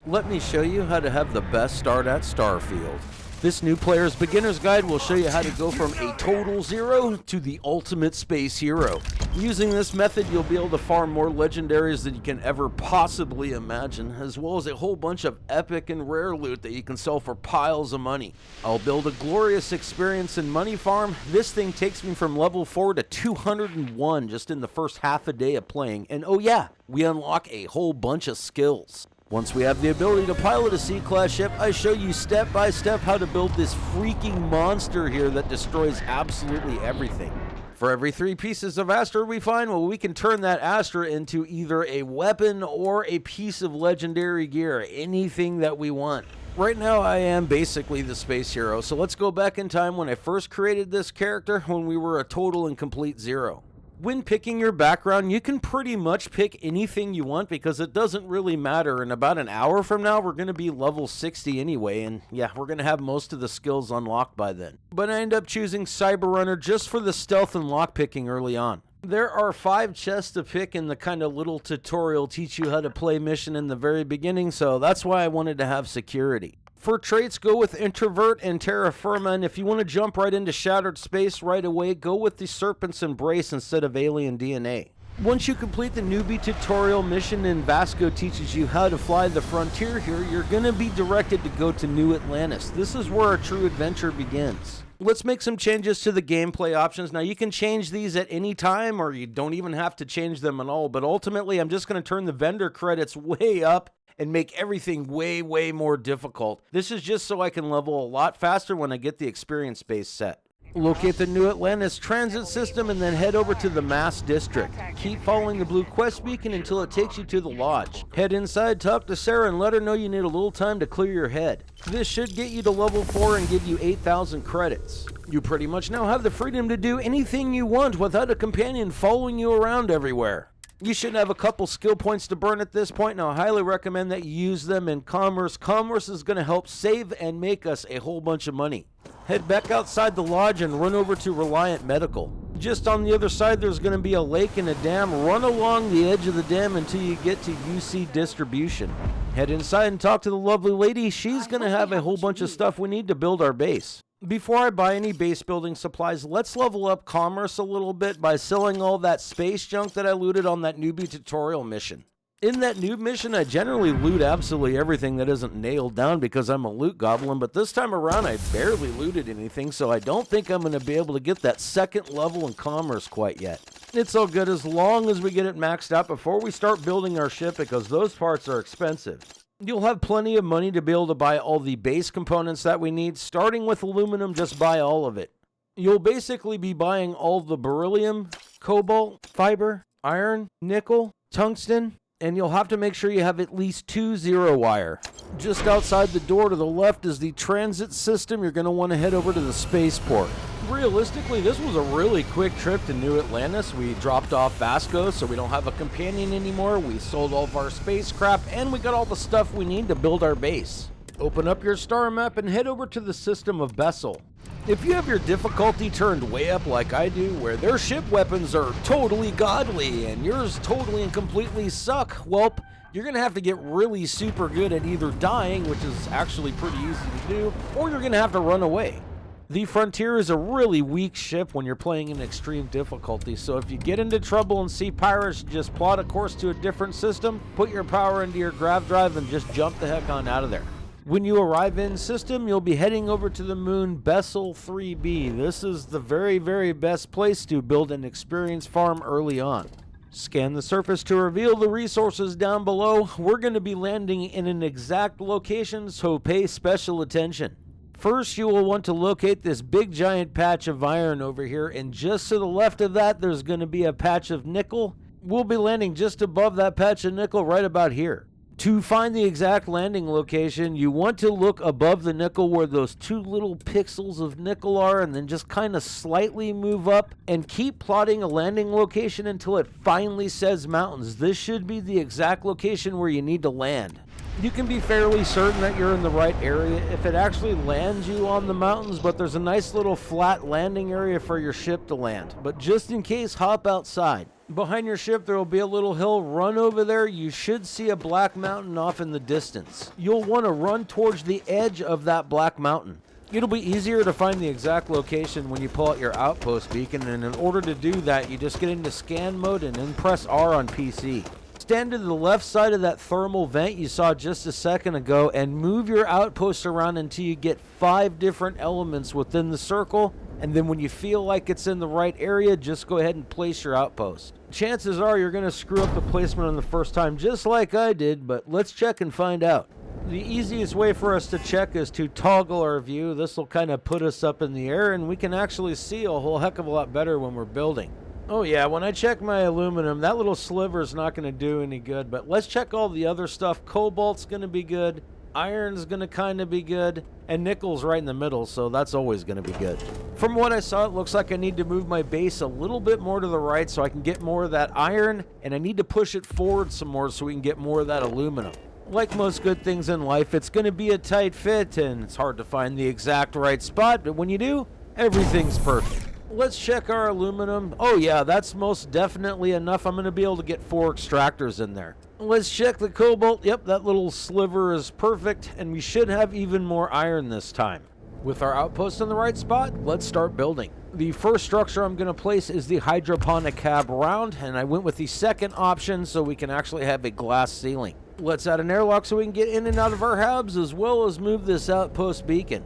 Let me show you how to have the best start at Starfield. This new player's beginner's guide will show you how to go from a total zero to the ultimate space hero. Using this method, you'll be able to farm more legendaries than you can ever possibly imagine, as well as a whole bunch of epic and rare loot that you can sell for piles of money. I'll build a glorious experience in money farm. This thing takes me from level 4 to 201 just in the first half a day of playing, and oh yeah, we unlock a whole bunch of skills. Once we have the ability to pilot a C-class ship, I show you step by step how to build this freaking monster here that destroys absolutely everything. For every 3 pieces of Astra we find, well, we can turn that Astra into either a weapon or a piece of legendary gear, anything that we want. Right now I am basically the space hero, so let's go back in time when I first created this character when we were a total and complete zero. When picking your background, you can pretty much pick anything you want because it doesn't really matter. In about an hour from now, we're going to be level 60 anyway, and yeah, we're going to have most of the skills unlocked by then. But I end up choosing Cyber Runner just for the stealth and lockpicking early on. There are 5 chests to pick in the kind of little tutorial teach you how to play mission in the very beginning, so that's why I wanted to have security. For traits, go with Introvert and Terra Firma, and if you want to jump right into Shattered Space right away, go with the Serpent's Embrace instead of Alien DNA. Once you complete the newbie tutorial mission and Vasco teaches you how to fly the frontier here, you're going to be directed to go to New Atlantis. This is where our true adventure begins. Let's make some changes to the gameplay options. Now you can change these at any time or you don't even have to change them at all, but ultimately I'm just going to turn the vendor credits way up and make everything way more difficult. This is just so I can level a lot faster when I get the experience base set. Locate the New Atlantis transit system and then head over to the Mass District. Keep following the blue quest beacon until it takes you to the lodge. Head inside, talk to Sarah, and let her know you need a little time to clear your head. This should get you to level 4 and give you 8,000 credits. You pretty much now have the freedom to do anything you want without a companion following you around everywhere. You should have a couple skill points to burn at this point, and I highly recommend that you use them in commerce. Commerce is going to help save and make us a whole bunch of money. Head back outside the lodge and run over to Reliant Medical. Just on the other side, there's going to be a lake and a dam. Run along the edge of the dam until you get to UC Distribution. Head inside and talk to the lovely lady. She's going to have a whole bunch of stuff we need to build our base. Before I buy any base building supplies, let's level up commerce a little bit by selling all that space junk that I looted on that newbie tutorial mission. In that noob mission, I generally loot absolutely everything that isn't nailed down because I'm a loot goblin, but this time around I barely looted anything, so I don't think I'm going to be able to get that second level in commerce quite yet. It's all good as long as we get it maxed out before we start building our ship because those parts are expensive. You'll have plenty of money to be able to buy all the base components that we need. Starting with aluminum, just buy all of it. You'll basically be buying all the beryllium, cobalt, fiber, iron, nickel, tungsten, and you'll have to make sure you have at least 2 zero wire. Just outside the door to the left is the transit system. You're going to want to head over to the spaceport. Realistically, this was a really quick trip to New Atlantis. We dropped off Vasco, so we don't have a companion anymore. We sold all of our spacecraft, and we got all the stuff we need to build our base. Open up your star map and head over to the system of Bessel. If you have your difficulty turned way up like I do, where their ship weapons are totally godly and yours totally and completely suck, well, you're going to have to get really super good at either dying, which is actually pretty easy to do, or you're going to have to run away. The Frontier is a really weak ship when you're playing in extreme difficulty, so if you get into trouble and see pirates, just plot a course to a different system, put your power into your grav drive, and just jump the heck on out of there. When you arrive in system, you'll be heading over to the moon Bessel 3B. This is the very best place to build an experience farm early on. Scan the surface to reveal the resources down below. We're going to be landing in an exact location, so pay special attention. First, you will want to locate this big giant patch of iron over here, and just to the left of that, there's going to be a patch of nickel. We'll be landing just above that patch of nickel right about here. To find the exact landing location, you want to look above the nickel where those 2 little pixels of nickel are, and then just kind of slightly move up and keep plotting a landing location until it finally says mountains. This should be the exact location where you need to land. You can be fairly certain that you're in the right area if it actually lands you on the mountains, but there's a nice little flat landing area for your ship to land. But just in case, hop outside. Behind your ship, there will be a little hill. Run over there. You should see a black mountain off in the distance. You'll want to run towards the edge of that black mountain. It'll be easier to find the exact location when you pull out your Outpost beacon, and in order to do that, you just get into scan mode and then press R on PC. Stand to the left side of that thermal vent you saw just a second ago and move your Outpost around until you get 5 different elements within the circle, and then when you feel like it's in the right area, just go ahead and place your Outpost. Chances are you're going to screw up the placement on the first time, just like I did, but let's check and find out. The easiest way for us to check is to toggle our view. This will kind of put us up in the air, and we can actually see a whole heck of a lot better when we're building. Oh yeah, when I check my aluminum, that little sliver is not going to do any good, but let's check all the other stuff. Cobalt's going to be good, iron's going to kind of be good, and nickel's right in the middle, so that's always going to be good. From what I saw, it looks like I need to move my base a little bit more to the right so I can get more of that iron, and I need to push it forward some more so we can get more of that aluminum. Like most good things in life, it's going to be a tight fit, and it's hard to find the exact right spot, but when you do, everything's perfect. Let's check our aluminum. Oh yeah, that's most definitely enough. I'm going to be able to get 4 extractors in there. Let's check the cobalt. Yep, that little sliver is perfect, and we should have even more iron this time. With our Outpost in the right spot, let's start building. The first structure I'm going to place is the hydroponic cab round, and I went with the second option so we can actually have a glass ceiling. Let's add an airlock so we can get in and out of our habs, as well as move this Outpost beacon.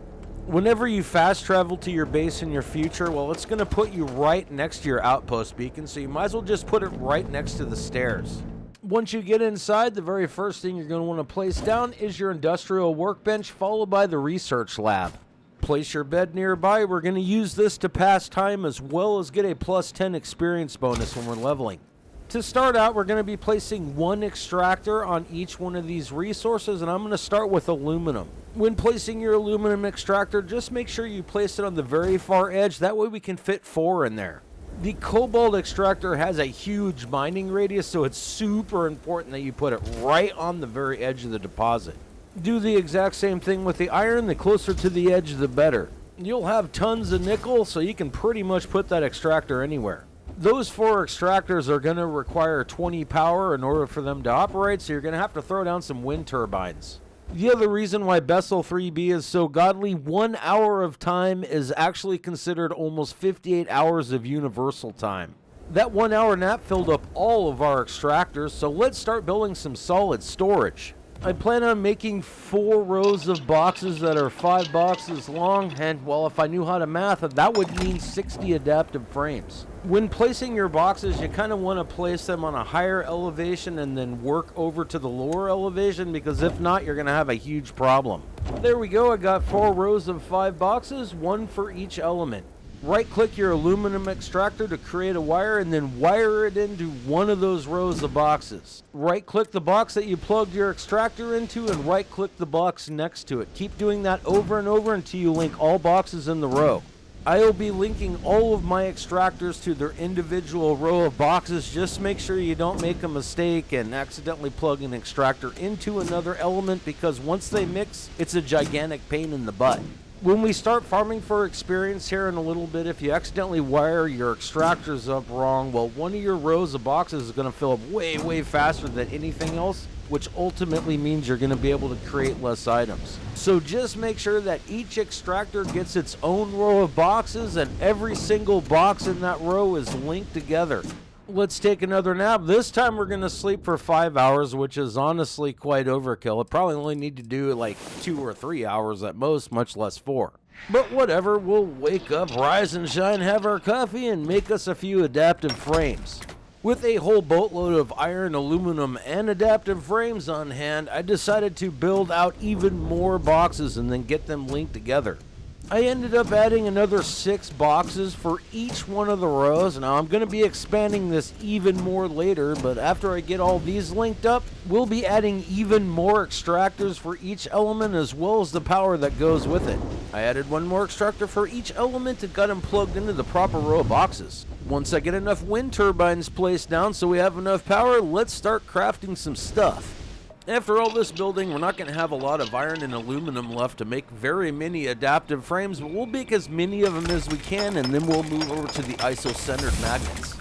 Whenever you fast travel to your base in your future, well, it's going to put you right next to your Outpost beacon, so you might as well just put it right next to the stairs. Once you get inside, the very first thing you're going to want to place down is your industrial workbench, followed by the research lab. Place your bed nearby. We're going to use this to pass time as well as get a plus 10 experience bonus when we're leveling. To start out, we're going to be placing 1 extractor on each one of these resources, and I'm going to start with aluminum. When placing your aluminum extractor, just make sure you place it on the very far edge. That way we can fit 4 in there. The cobalt extractor has a huge mining radius, so it's super important that you put it right on the very edge of the deposit. Do the exact same thing with the iron. The closer to the edge, the better. You'll have tons of nickel, so you can pretty much put that extractor anywhere. Those 4 extractors are going to require 20 power in order for them to operate, so you're going to have to throw down some wind turbines. The other reason why Bessel 3B is so godly, 1 hour of time is actually considered almost 58 hours of universal time. That 1 hour nap filled up all of our extractors, so let's start building some solid storage. I plan on making 4 rows of boxes that are 5 boxes long, and well, if I knew how to math, that would mean 60 adaptive frames. When placing your boxes, you kind of want to place them on a higher elevation and then work over to the lower elevation, because if not, you're going to have a huge problem. There we go. I got 4 rows of 5 boxes, 1 for each element. Right-click your aluminum extractor to create a wire, and then wire it into one of those rows of boxes. Right-click the box that you plugged your extractor into, and right-click the box next to it. Keep doing that over and over until you link all boxes in the row. I will be linking all of my extractors to their individual row of boxes. Just make sure you don't make a mistake and accidentally plug an extractor into another element, because once they mix, it's a gigantic pain in the butt. When we start farming for experience here in a little bit, if you accidentally wire your extractors up wrong, well, one of your rows of boxes is going to fill up way faster than anything else, which ultimately means you're going to be able to create less items. So just make sure that each extractor gets its own row of boxes, and every single box in that row is linked together. Let's take another nap. This time we're going to sleep for 5 hours, which is honestly quite overkill. I probably only need to do like 2 or 3 hours at most, much less 4. But whatever, we'll wake up, rise and shine, have our coffee, and make us a few adaptive frames. With a whole boatload of iron, aluminum, and adaptive frames on hand, I decided to build out even more boxes and then get them linked together. I ended up adding another 6 boxes for each one of the rows. Now I'm going to be expanding this even more later, but after I get all these linked up, we'll be adding even more extractors for each element, as well as the power that goes with it. I added 1 more extractor for each element and got them plugged into the proper row of boxes. Once I get enough wind turbines placed down so we have enough power, let's start crafting some stuff. After all this building, we're not going to have a lot of iron and aluminum left to make very many adaptive frames, but we'll make as many of them as we can, and then we'll move over to the iso-centered magnets.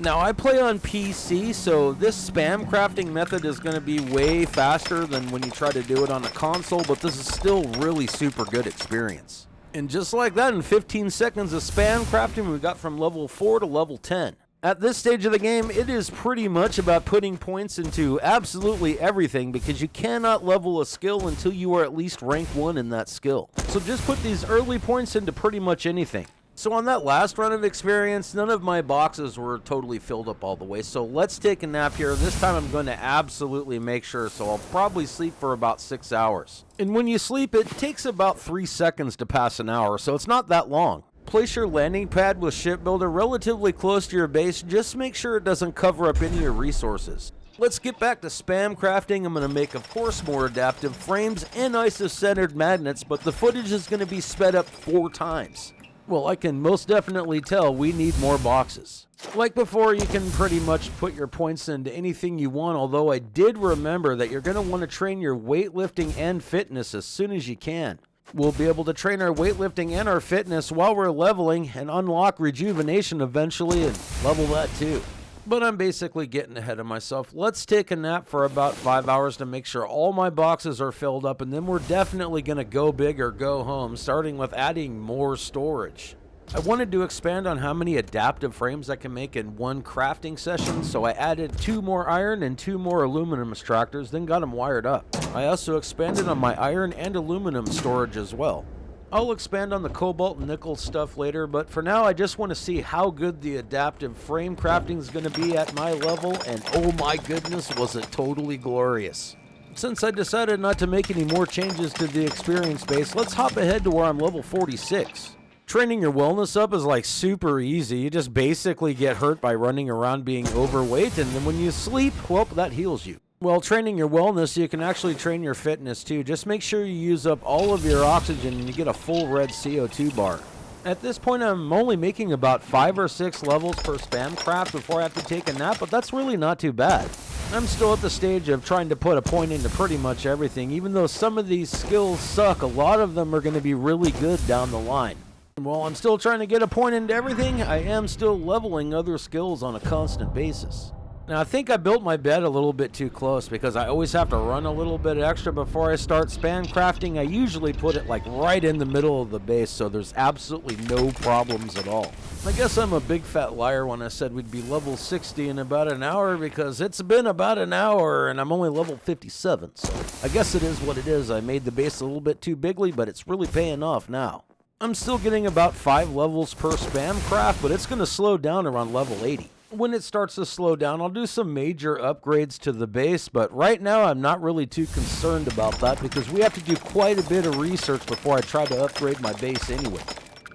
Now, I play on PC, so this spam crafting method is going to be way faster than when you try to do it on a console, but this is still really super good experience. And just like that, in 15 seconds of spam crafting, we got from level 4 to level 10. At this stage of the game, it is pretty much about putting points into absolutely everything because you cannot level a skill until you are at least rank 1 in that skill. So just put these early points into pretty much anything. So on that last run of experience, none of my boxes were totally filled up all the way. So let's take a nap here. This time I'm going to absolutely make sure. So I'll probably sleep for about 6 hours. And when you sleep, it takes about 3 seconds to pass an hour. So it's not that long. Place your landing pad with Shipbuilder relatively close to your base. Just make sure it doesn't cover up any of your resources. Let's get back to spam crafting. I'm going to make, of course, more adaptive frames and isocentered magnets, but the footage is going to be sped up 4 times. Well, I can most definitely tell we need more boxes. Like before, you can pretty much put your points into anything you want, although I did remember that you're going to want to train your weightlifting and fitness as soon as you can. We'll be able to train our weightlifting and our fitness while we're leveling and unlock rejuvenation eventually and level that too. But I'm basically getting ahead of myself. Let's take a nap for about 5 hours to make sure all my boxes are filled up, and then we're definitely going to go big or go home, starting with adding more storage. I wanted to expand on how many adaptive frames I can make in one crafting session, so I added 2 more iron and 2 more aluminum extractors, then got them wired up. I also expanded on my iron and aluminum storage as well. I'll expand on the cobalt and nickel stuff later, but for now I just want to see how good the adaptive frame crafting is going to be at my level, and oh my goodness, was it totally glorious. Since I decided not to make any more changes to the experience base, let's hop ahead to where I'm level 46. Training your wellness up is like super easy. You just basically get hurt by running around being overweight, and then when you sleep, well, that heals you. While training your wellness, you can actually train your fitness too. Just make sure you use up all of your oxygen and you get a full red CO2 bar. At this point, I'm only making about 5 or 6 levels per spam craft before I have to take a nap, but that's really not too bad. I'm still at the stage of trying to put a point into pretty much everything. Even though some of these skills suck, a lot of them are going to be really good down the line. And while I'm still trying to get a point into everything, I am still leveling other skills on a constant basis. Now, I think I built my bed a little bit too close because I always have to run a little bit extra before I start spam crafting. I usually put it like right in the middle of the base, so there's absolutely no problems at all. I guess I'm a big fat liar when I said we'd be level 60 in about an hour, because it's been about an hour and I'm only level 57, so I guess it is what it is. I made the base a little bit too bigly, but it's really paying off now. I'm still getting about 5 levels per spam craft, but it's going to slow down around level 80. When it starts to slow down, I'll do some major upgrades to the base, but right now I'm not really too concerned about that because we have to do quite a bit of research before I try to upgrade my base anyway.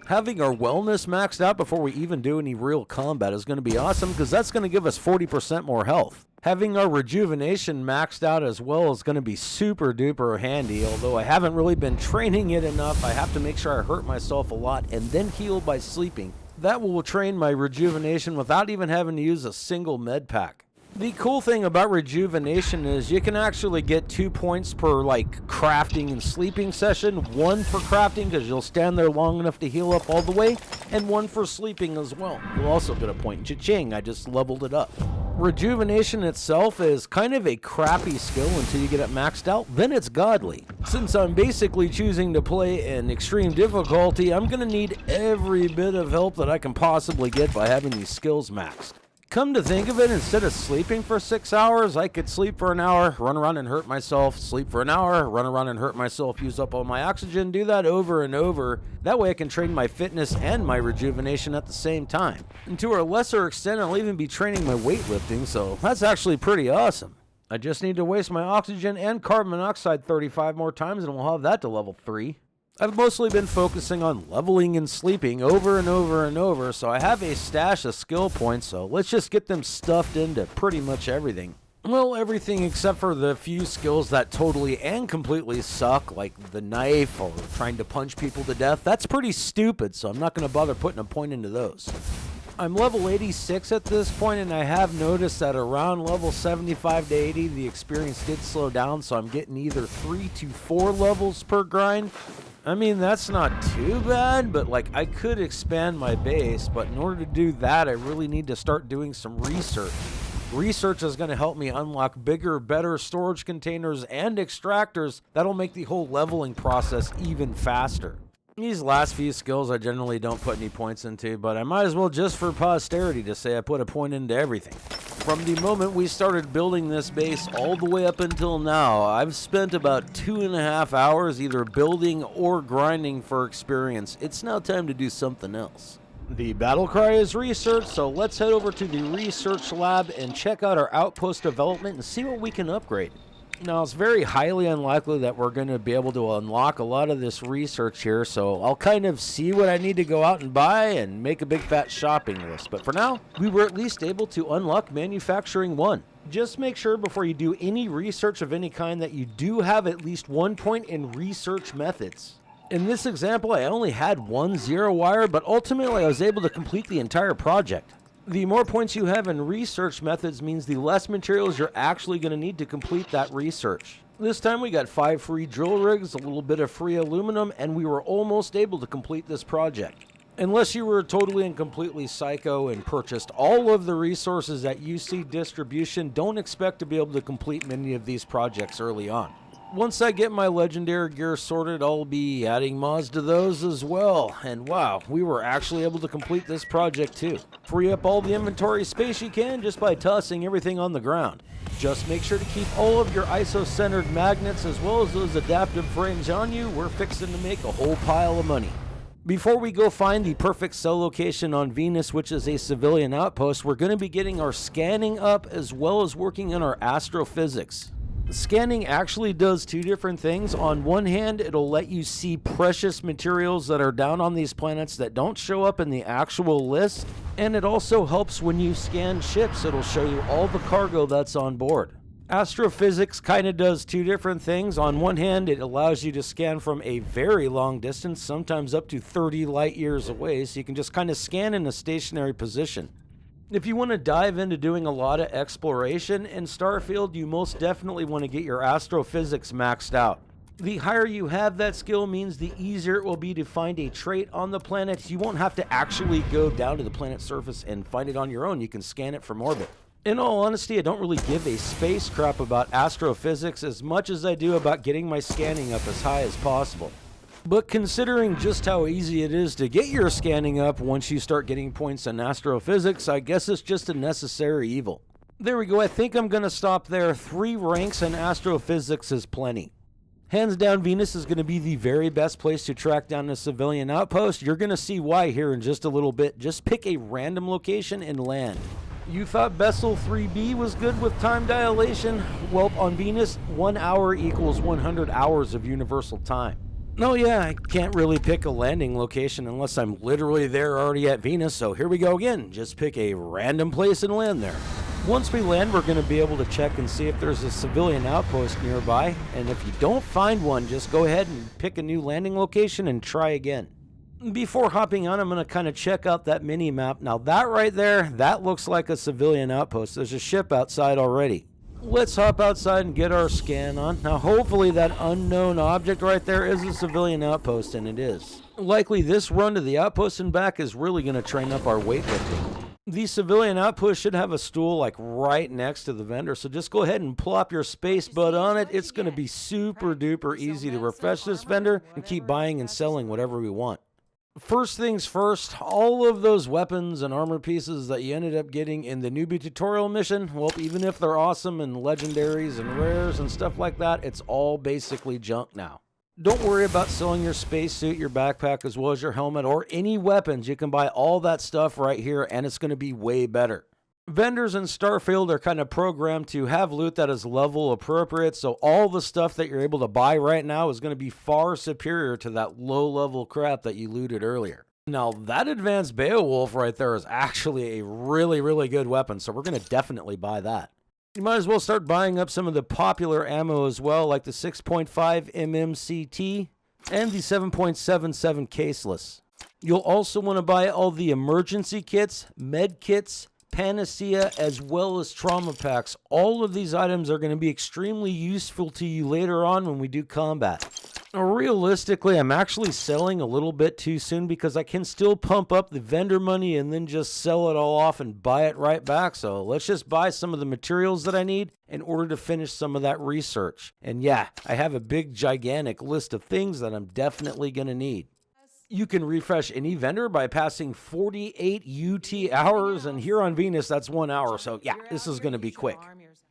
Having our wellness maxed out before we even do any real combat is going to be awesome because that's going to give us 40% more health. Having our rejuvenation maxed out as well is going to be super duper handy, although I haven't really been training it enough. I have to make sure I hurt myself a lot and then heal by sleeping. That will train my rejuvenation without even having to use a single med pack. The cool thing about rejuvenation is you can actually get 2 points per crafting and sleeping session. 1 for crafting because you'll stand there long enough to heal up all the way, and 1 for sleeping as well. You'll also get a point. Cha-ching, I just leveled it up. Rejuvenation itself is kind of a crappy skill until you get it maxed out, then it's godly. Since I'm basically choosing to play in extreme difficulty, I'm going to need every bit of help that I can possibly get by having these skills maxed. Come to think of it, instead of sleeping for 6 hours, I could sleep for an hour, run around and hurt myself, sleep for an hour, run around and hurt myself, use up all my oxygen, do that over and over. That way I can train my fitness and my rejuvenation at the same time. And to a lesser extent, I'll even be training my weightlifting, so that's actually pretty awesome. I just need to waste my oxygen and carbon monoxide 35 more times and we'll have that to level 3. I've mostly been focusing on leveling and sleeping over and over and over, so I have a stash of skill points, so let's just get them stuffed into pretty much everything. Well, everything except for the few skills that totally and completely suck, like the knife or trying to punch people to death. That's pretty stupid, so I'm not going to bother putting a point into those. I'm level 86 at this point, and I have noticed that around level 75 to 80, the experience did slow down, so I'm getting either 3 to 4 levels per grind. I mean, that's not too bad, but like I could expand my base, but in order to do that, I really need to start doing some research. Research is going to help me unlock bigger, better storage containers and extractors that'll make the whole leveling process even faster. These last few skills I generally don't put any points into, but I might as well just for posterity to say I put a point into everything. From the moment we started building this base all the way up until now, I've spent about 2.5 hours either building or grinding for experience. It's now time to do something else. The battle cry is research, so let's head over to the research lab and check out our outpost development and see what we can upgrade. Now, it's very highly unlikely that we're going to be able to unlock a lot of this research here, so I'll kind of see what I need to go out and buy and make a big fat shopping list. But for now, we were at least able to unlock Manufacturing 1. Just make sure before you do any research of any kind that you do have at least 1 point in research methods. In this example, I only had 1 zero wire, but ultimately I was able to complete the entire project. The more points you have in research methods means the less materials you're actually going to need to complete that research. This time we got 5 free drill rigs, a little bit of free aluminum, and we were almost able to complete this project. Unless you were totally and completely psycho and purchased all of the resources at UC Distribution, don't expect to be able to complete many of these projects early on. Once I get my legendary gear sorted, I'll be adding mods to those as well. And wow, we were actually able to complete this project too. Free up all the inventory space you can just by tossing everything on the ground. Just make sure to keep all of your ISO-centered magnets as well as those adaptive frames on you. We're fixing to make a whole pile of money. Before we go find the perfect cell location on Venus, which is a civilian outpost, we're going to be getting our scanning up as well as working on our astrophysics. Scanning actually does 2 different things. On one hand, it'll let you see precious materials that are down on these planets that don't show up in the actual list. And it also helps when you scan ships. It'll show you all the cargo that's on board. Astrophysics kind of does 2 different things. On one hand, it allows you to scan from a very long distance, sometimes up to 30 light years away, so you can just kind of scan in a stationary position. If you want to dive into doing a lot of exploration in Starfield, you most definitely want to get your astrophysics maxed out. The higher you have that skill means the easier it will be to find a trait on the planet. You won't have to actually go down to the planet's surface and find it on your own. You can scan it from orbit. In all honesty, I don't really give a space crap about astrophysics as much as I do about getting my scanning up as high as possible. But considering just how easy it is to get your scanning up once you start getting points in astrophysics, I guess it's just a necessary evil. There we go, I think I'm going to stop there. 3 ranks in astrophysics is plenty. Hands down, Venus is going to be the very best place to track down a civilian outpost. You're going to see why here in just a little bit. Just pick a random location and land. You thought Bessel 3B was good with time dilation? Well, on Venus, 1 hour equals 100 hours of universal time. No, yeah, I can't really pick a landing location unless I'm literally there already at Venus, so here we go again. Just pick a random place and land there. Once we land, we're going to be able to check and see if there's a civilian outpost nearby, and if you don't find one, just go ahead and pick a new landing location and try again. Before hopping on, I'm going to kind of check out that mini-map. Now that right there, that looks like a civilian outpost. There's a ship outside already. Let's hop outside and get our scan on. Now hopefully that unknown object right there is a civilian outpost, and it is. Likely this run to the outpost and back is really going to train up our weightlifting. The civilian outpost should have a stool like right next to the vendor, so just go ahead and plop your space bud on it. It's going to be super duper easy to refresh this vendor and keep buying and selling whatever we want. First things first, all of those weapons and armor pieces that you ended up getting in the newbie tutorial mission, well, even if they're awesome and legendaries and rares and stuff like that, it's all basically junk now. Don't worry about selling your spacesuit, your backpack, as well as your helmet, or any weapons. You can buy all that stuff right here, and it's going to be way better. Vendors in Starfield are kind of programmed to have loot that is level appropriate, so all the stuff that you're able to buy right now is going to be far superior to that low-level crap that you looted earlier. Now, that advanced Beowulf right there is actually a really, really good weapon, so we're going to definitely buy that. You might as well start buying up some of the popular ammo as well, like the 6.5 MMCT and the 7.77 caseless. You'll also want to buy all the emergency kits, med kits, panacea, as well as trauma packs. All of these items are going to be extremely useful to you later on when we do combat. Realistically, I'm actually selling a little bit too soon because I can still pump up the vendor money and then just sell it all off and buy it right back. So let's just buy some of the materials that I need in order to finish some of that research. And yeah, I have a big gigantic list of things that I'm definitely going to need. You can refresh any vendor by passing 48 UT hours, and here on Venus, that's 1 hour. So yeah, this is going to be quick.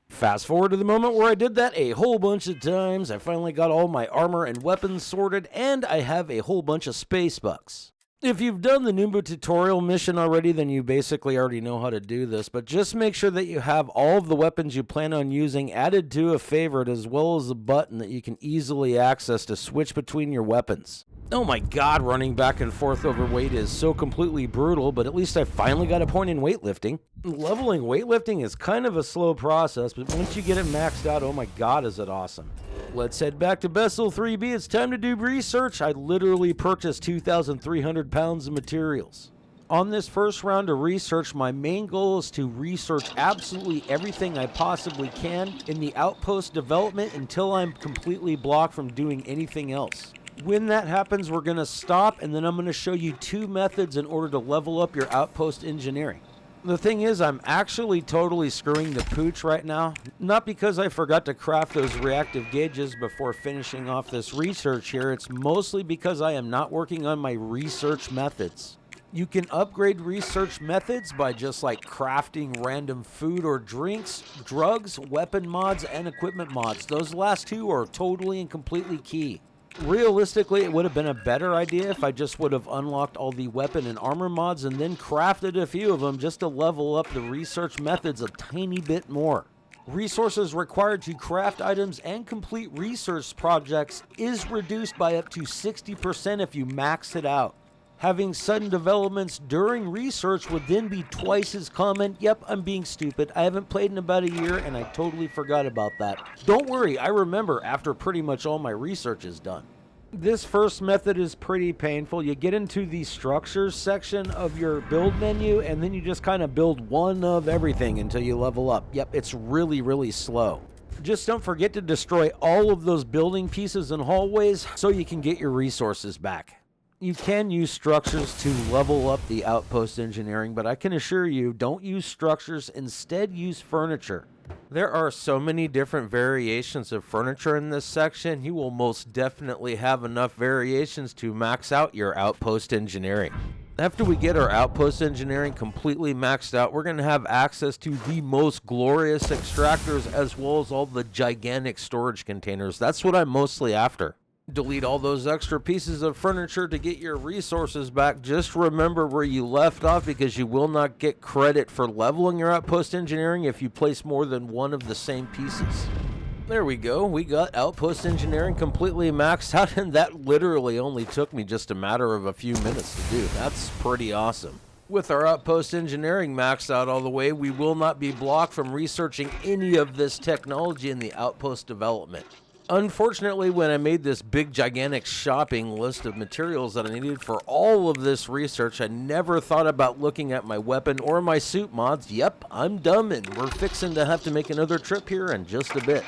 Fast forward to the moment where I did that a whole bunch of times. I finally got all my armor and weapons sorted, and I have a whole bunch of space bucks. If you've done the newbie tutorial mission already, then you basically already know how to do this, but just make sure that you have all of the weapons you plan on using added to a favorite, as well as a button that you can easily access to switch between your weapons. Oh my god, running back and forth over weight is so completely brutal, but at least I finally got a point in weightlifting. Leveling weightlifting is kind of a slow process, but once you get it maxed out, oh my god, is it awesome. Let's head back to Vessel 3B. It's time to do research. I literally purchased 2,300 pounds of materials. On this first round of research, my main goal is to research absolutely everything I possibly can in the Outpost development until I'm completely blocked from doing anything else. When that happens, we're going to stop, and then I'm going to show you 2 methods in order to level up your Outpost engineering. The thing is, I'm actually totally screwing the pooch right now. Not because I forgot to craft those reactive gauges before finishing off this research here. It's mostly because I am not working on my research methods. You can upgrade research methods by just like crafting random food or drinks, drugs, weapon mods, and equipment mods. Those last 2 are totally and completely key. Realistically, it would have been a better idea if I just would have unlocked all the weapon and armor mods and then crafted a few of them just to level up the research methods a tiny bit more. Resources required to craft items and complete research projects is reduced by up to 60% if you max it out. Having sudden developments during research would then be twice as common. Yep, I'm being stupid. I haven't played in about a year and I totally forgot about that. Don't worry, I remember after pretty much all my research is done. This first method is pretty painful. You get into the structures section of your build menu and then you just kind of build one of everything until you level up. Yep, it's really slow. Just don't forget to destroy all of those building pieces and hallways so you can get your resources back. You can use structures to level up the Outpost engineering, but I can assure you, don't use structures, instead use furniture. There are so many different variations of furniture in this section, you will most definitely have enough variations to max out your Outpost engineering. After we get our Outpost engineering completely maxed out, we're going to have access to the most glorious extractors as well as all the gigantic storage containers. That's what I'm mostly after. Delete all those extra pieces of furniture to get your resources back. Just remember where you left off because you will not get credit for leveling your Outpost engineering if you place more than one of the same pieces. There we go. We got Outpost engineering completely maxed out, and that literally only took me just a matter of a few minutes to do. That's pretty awesome. With our Outpost engineering maxed out all the way, we will not be blocked from researching any of this technology in the Outpost development. Unfortunately, when I made this big gigantic shopping list of materials that I needed for all of this research, I never thought about looking at my weapon or my suit mods. Yep, I'm dumb and we're fixing to have to make another trip here in just a bit.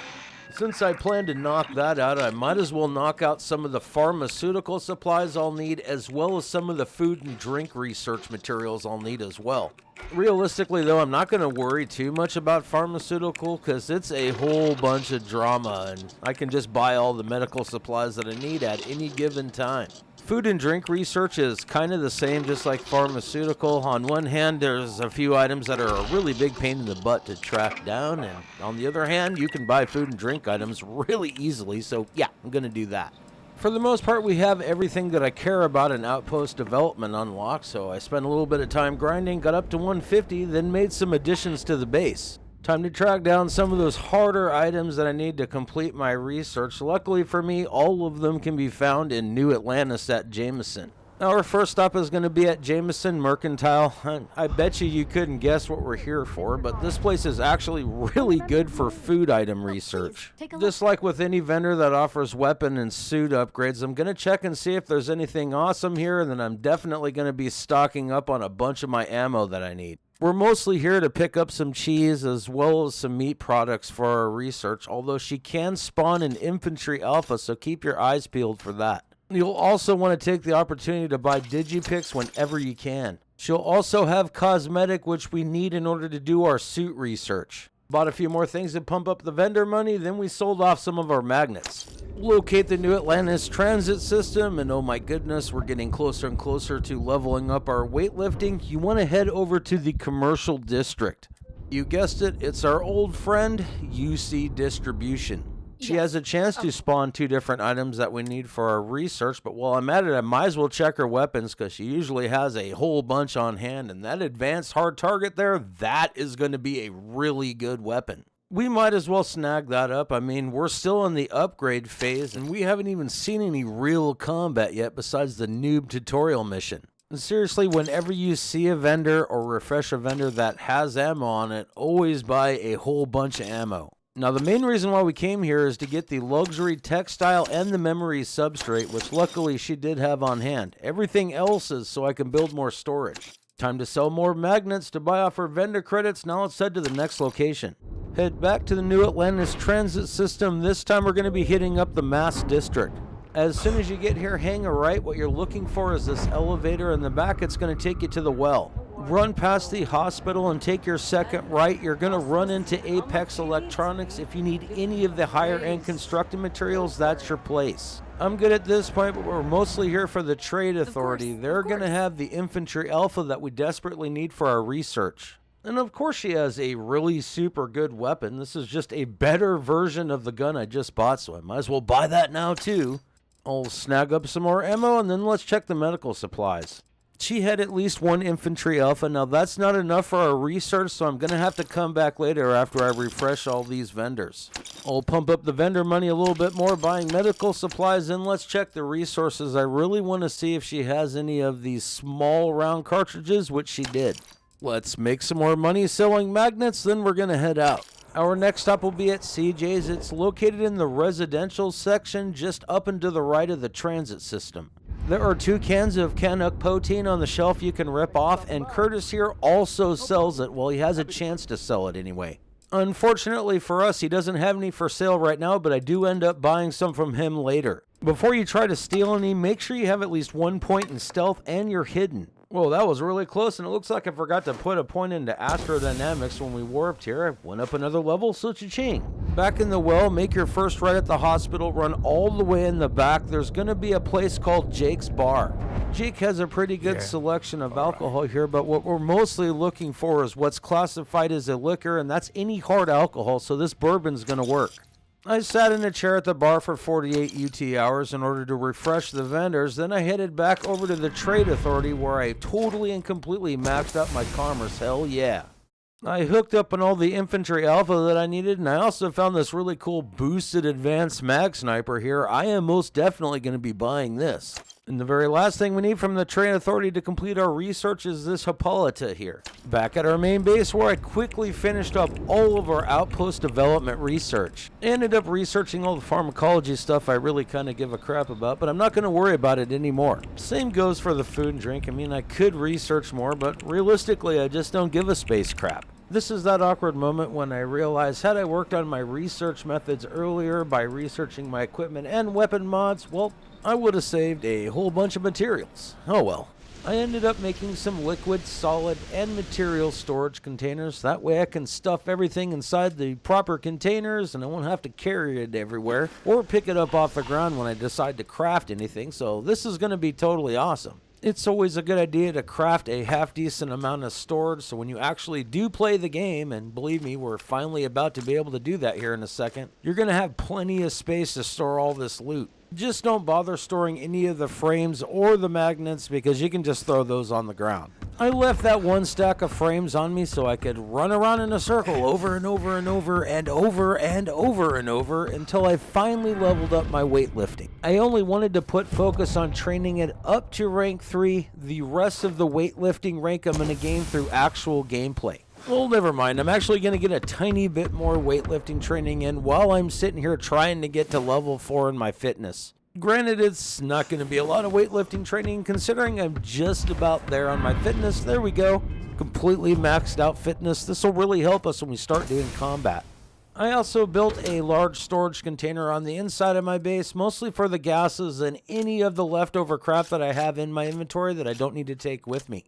Since I plan to knock that out, I might as well knock out some of the pharmaceutical supplies I'll need, as well as some of the food and drink research materials I'll need as well. Realistically, though, I'm not going to worry too much about pharmaceutical because it's a whole bunch of drama, and I can just buy all the medical supplies that I need at any given time. Food and drink research is kind of the same, just like pharmaceutical. On one hand, there's a few items that are a really big pain in the butt to track down, and on the other hand, you can buy food and drink items really easily, so yeah, I'm going to do that. For the most part, we have everything that I care about in Outpost development unlocked, so I spent a little bit of time grinding, got up to 150, then made some additions to the base. Time to track down some of those harder items that I need to complete my research. Luckily for me, all of them can be found in New Atlantis at Jameson. Our first stop is going to be at Jameson Mercantile. I bet you couldn't guess what we're here for, but this place is actually really good for food item research. Just like with any vendor that offers weapon and suit upgrades, I'm going to check and see if there's anything awesome here, and then I'm definitely going to be stocking up on a bunch of my ammo that I need. We're mostly here to pick up some cheese as well as some meat products for our research, although she can spawn an infantry alpha, so keep your eyes peeled for that. You'll also want to take the opportunity to buy digipicks whenever you can. She'll also have cosmetic, which we need in order to do our suit research. Bought a few more things to pump up the vendor money, then we sold off some of our magnets. Locate the New Atlantis transit system, and oh my goodness, we're getting closer and closer to leveling up our weightlifting. You want to head over to the commercial district. You guessed it, it's our old friend, UC Distribution. She has a chance to spawn 2 different items that we need for our research, but while I'm at it, I might as well check her weapons because she usually has a whole bunch on hand, and that advanced hard target there, that is going to be a really good weapon. We might as well snag that up. I mean, we're still in the upgrade phase, and we haven't even seen any real combat yet besides the noob tutorial mission. And seriously, whenever you see a vendor or refresh a vendor that has ammo on it, always buy a whole bunch of ammo. Now, the main reason why we came here is to get the luxury textile and the memory substrate, which luckily she did have on hand. Everything else is so I can build more storage. Time to sell more magnets to buy off our vendor credits. Now let's head to the next location. Head back to the New Atlantis transit system. This time we're going to be hitting up the Mass District. As soon as you get here, hang a right. What you're looking for is this elevator in the back. It's going to take you to the well. Run past the hospital and take your second right. You're going to run into Apex Electronics. If you need any of the higher end constructing materials, that's your place. I'm good at this point, but we're mostly here for the Trade Authority. They're going to have the infantry alpha that we desperately need for our research. And of course she has a really super good weapon. This is just a better version of the gun I just bought, so I might as well buy that now too. I'll snag up some more ammo, and then let's check the medical supplies. She had at least 1 infantry alpha. Now that's not enough for our research, so I'm going to have to come back later after I refresh all these vendors. I'll pump up the vendor money a little bit more buying medical supplies, and let's check the resources. I really want to see if she has any of these small round cartridges, which she did. Let's make some more money selling magnets, then we're going to head out. Our next stop will be at CJ's. It's located in the residential section just up and to the right of the transit system. There are 2 cans of Canuck Poteen on the shelf you can rip off, and Curtis here also sells it. Well, he has a chance to sell it anyway. Unfortunately for us, he doesn't have any for sale right now, but I do end up buying some from him later. Before you try to steal any, make sure you have at least 1 point in stealth and you're hidden. Whoa, that was really close, and it looks like I forgot to put a point into astrodynamics when we warped here. I went up another level, so cha-ching. Back in the well, make your first right at the hospital, run all the way in the back. There's going to be a place called Jake's Bar. Jake has a pretty good selection of alcohol here, but what we're mostly looking for is what's classified as a liquor, and that's any hard alcohol, so this bourbon's going to work. I sat in a chair at the bar for 48 UT hours in order to refresh the vendors. Then I headed back over to the Trade Authority where I totally and completely maxed out my commerce. Hell yeah. I hooked up on all the infantry alpha that I needed, and I also found this really cool boosted advanced mag sniper here. I am most definitely going to be buying this. And the very last thing we need from the Trade Authority to complete our research is this Hippolyta here. Back at our main base where I quickly finished up all of our Outpost development research. I ended up researching all the pharmacology stuff I really kind of give a crap about, but I'm not going to worry about it anymore. Same goes for the food and drink. I mean, I could research more, but realistically, I just don't give a space crap. This is that awkward moment when I realize had I worked on my research methods earlier by researching my equipment and weapon mods, well, I would have saved a whole bunch of materials. Oh well. I ended up making some liquid, solid, and material storage containers. That way I can stuff everything inside the proper containers and I won't have to carry it everywhere or pick it up off the ground when I decide to craft anything. So this is going to be totally awesome. It's always a good idea to craft a half-decent amount of storage so when you actually do play the game, and believe me, we're finally about to be able to do that here in a second, you're going to have plenty of space to store all this loot. Just don't bother storing any of the frames or the magnets because you can just throw those on the ground. I left that 1 stack of frames on me so I could run around in a circle over and over and over and over and over and over until I finally leveled up my weightlifting. I only wanted to put focus on training it up to rank 3. The rest of the weightlifting rank I'm going to gain through actual gameplay. Well, never mind. I'm actually going to get a tiny bit more weightlifting training in while I'm sitting here trying to get to level 4 in my fitness. Granted, it's not going to be a lot of weightlifting training considering I'm just about there on my fitness. There we go. completely maxed out fitness. This will really help us when we start doing combat. I also built a large storage container on the inside of my base, mostly for the gases and any of the leftover crap that I have in my inventory that I don't need to take with me.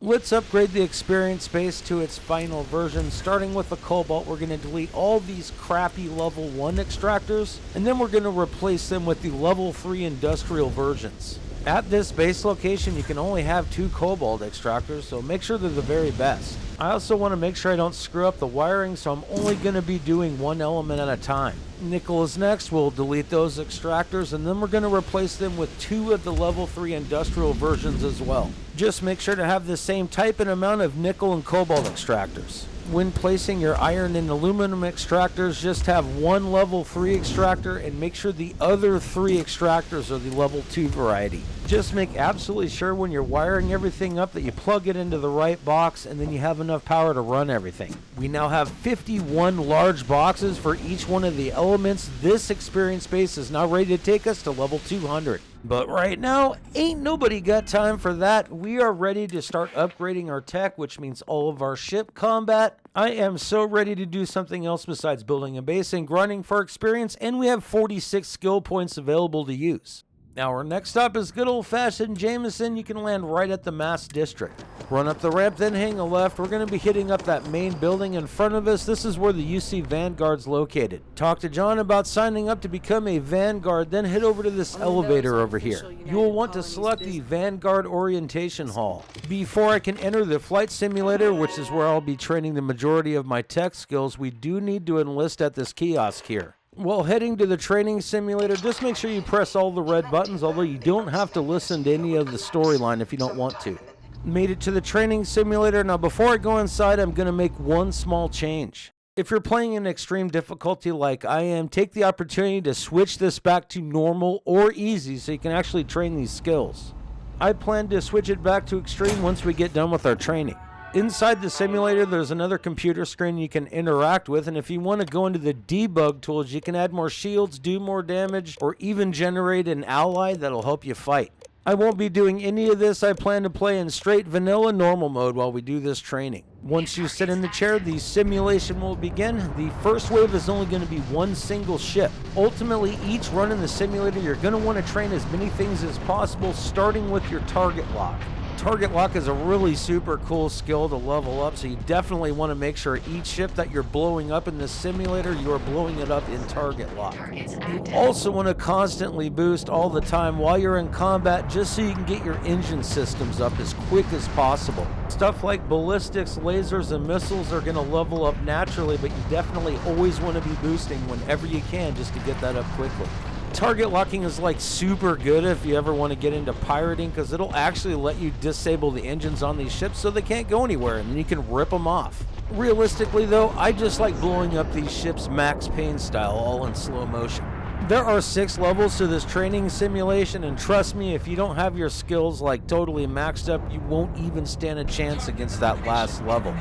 Let's upgrade the experience base to its final version. Starting with the cobalt, we're going to delete all these crappy level 1 extractors, and then we're going to replace them with the level 3 industrial versions. At this base location, you can only have 2 cobalt extractors, so make sure they're the very best. I also want to make sure I don't screw up the wiring, so I'm only going to be doing one element at a time. Nickel is next. We'll delete those extractors, and then we're going to replace them with 2 of the level 3 industrial versions as well. Just make sure to have the same type and amount of nickel and cobalt extractors. When placing your iron and aluminum extractors, just have 1 level 3 extractor and make sure the other 3 extractors are the level 2 variety. Just make absolutely sure when you're wiring everything up that you plug it into the right box and then you have enough power to run everything. We now have 51 large boxes for each one of the elements. This experience base is now ready to take us to level 200. But right now, ain't nobody got time for that. We are ready to start upgrading our tech, which means all of our ship combat. I am so ready to do something else besides building a base and grinding for experience, and we have 46 skill points available to use. Now our next stop is good old-fashioned Jameson. You can land right at the Mass District. Run up the ramp, then hang a left. We're going to be hitting up that main building in front of us. This is where the UC Vanguard's located. Talk to John about signing up to become a Vanguard, then head over to this elevator over here. You will want to select the Vanguard Orientation Hall. Before I can enter the flight simulator, which is where I'll be training the majority of my tech skills, we do need to enlist at this kiosk here. While heading to the training simulator, just make sure you press all the red buttons, although you don't have to listen to any of the storyline if you don't want to. Made it to the training simulator. Now before I go inside, I'm going to make one small change. If you're playing in extreme difficulty like I am, take the opportunity to switch this back to normal or easy so you can actually train these skills. I plan to switch it back to extreme once we get done with our training. Inside the simulator, there's another computer screen you can interact with, and if you want to go into the debug tools, you can add more shields, do more damage, or even generate an ally that'll help you fight. I won't be doing any of this. I plan to play in straight vanilla normal mode while we do this training. Once you sit in the chair, the simulation will begin. The first wave is only going to be one single ship. Ultimately, each run in the simulator, you're going to want to train as many things as possible, starting with your target lock. Target lock is a really super cool skill to level up, so you definitely want to make sure each ship that you're blowing up in this simulator, you're blowing it up in target lock. You also want to constantly boost all the time while you're in combat, just so you can get your engine systems up as quick as possible. Stuff like ballistics, lasers, and missiles are going to level up naturally, but you definitely always want to be boosting whenever you can just to get that up quickly. Target locking is like super good if you ever want to get into pirating, because it'll actually let you disable the engines on these ships so they can't go anywhere, and then you can rip them off. Realistically though, I just like blowing up these ships Max Payne style, all in slow motion. There are 6 levels to this training simulation, and trust me, if you don't have your skills like totally maxed up, you won't even stand a chance against that last level.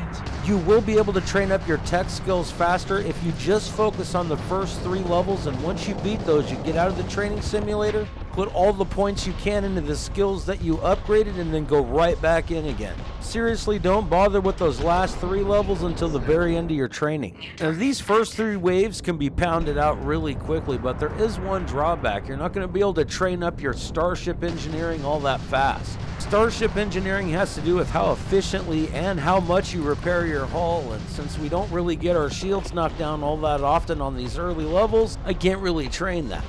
You will be able to train up your tech skills faster if you just focus on the first 3 levels, and once you beat those, you get out of the training simulator, put all the points you can into the skills that you upgraded, and then go right back in again. Seriously, don't bother with those last 3 levels until the very end of your training. Now, these first 3 waves can be pounded out really quickly, but there is one drawback. You're not going to be able to train up your starship engineering all that fast. Starship engineering has to do with how efficiently and how much you repair your hull, and since we don't really get our shields knocked down all that often on these early levels, I can't really train that.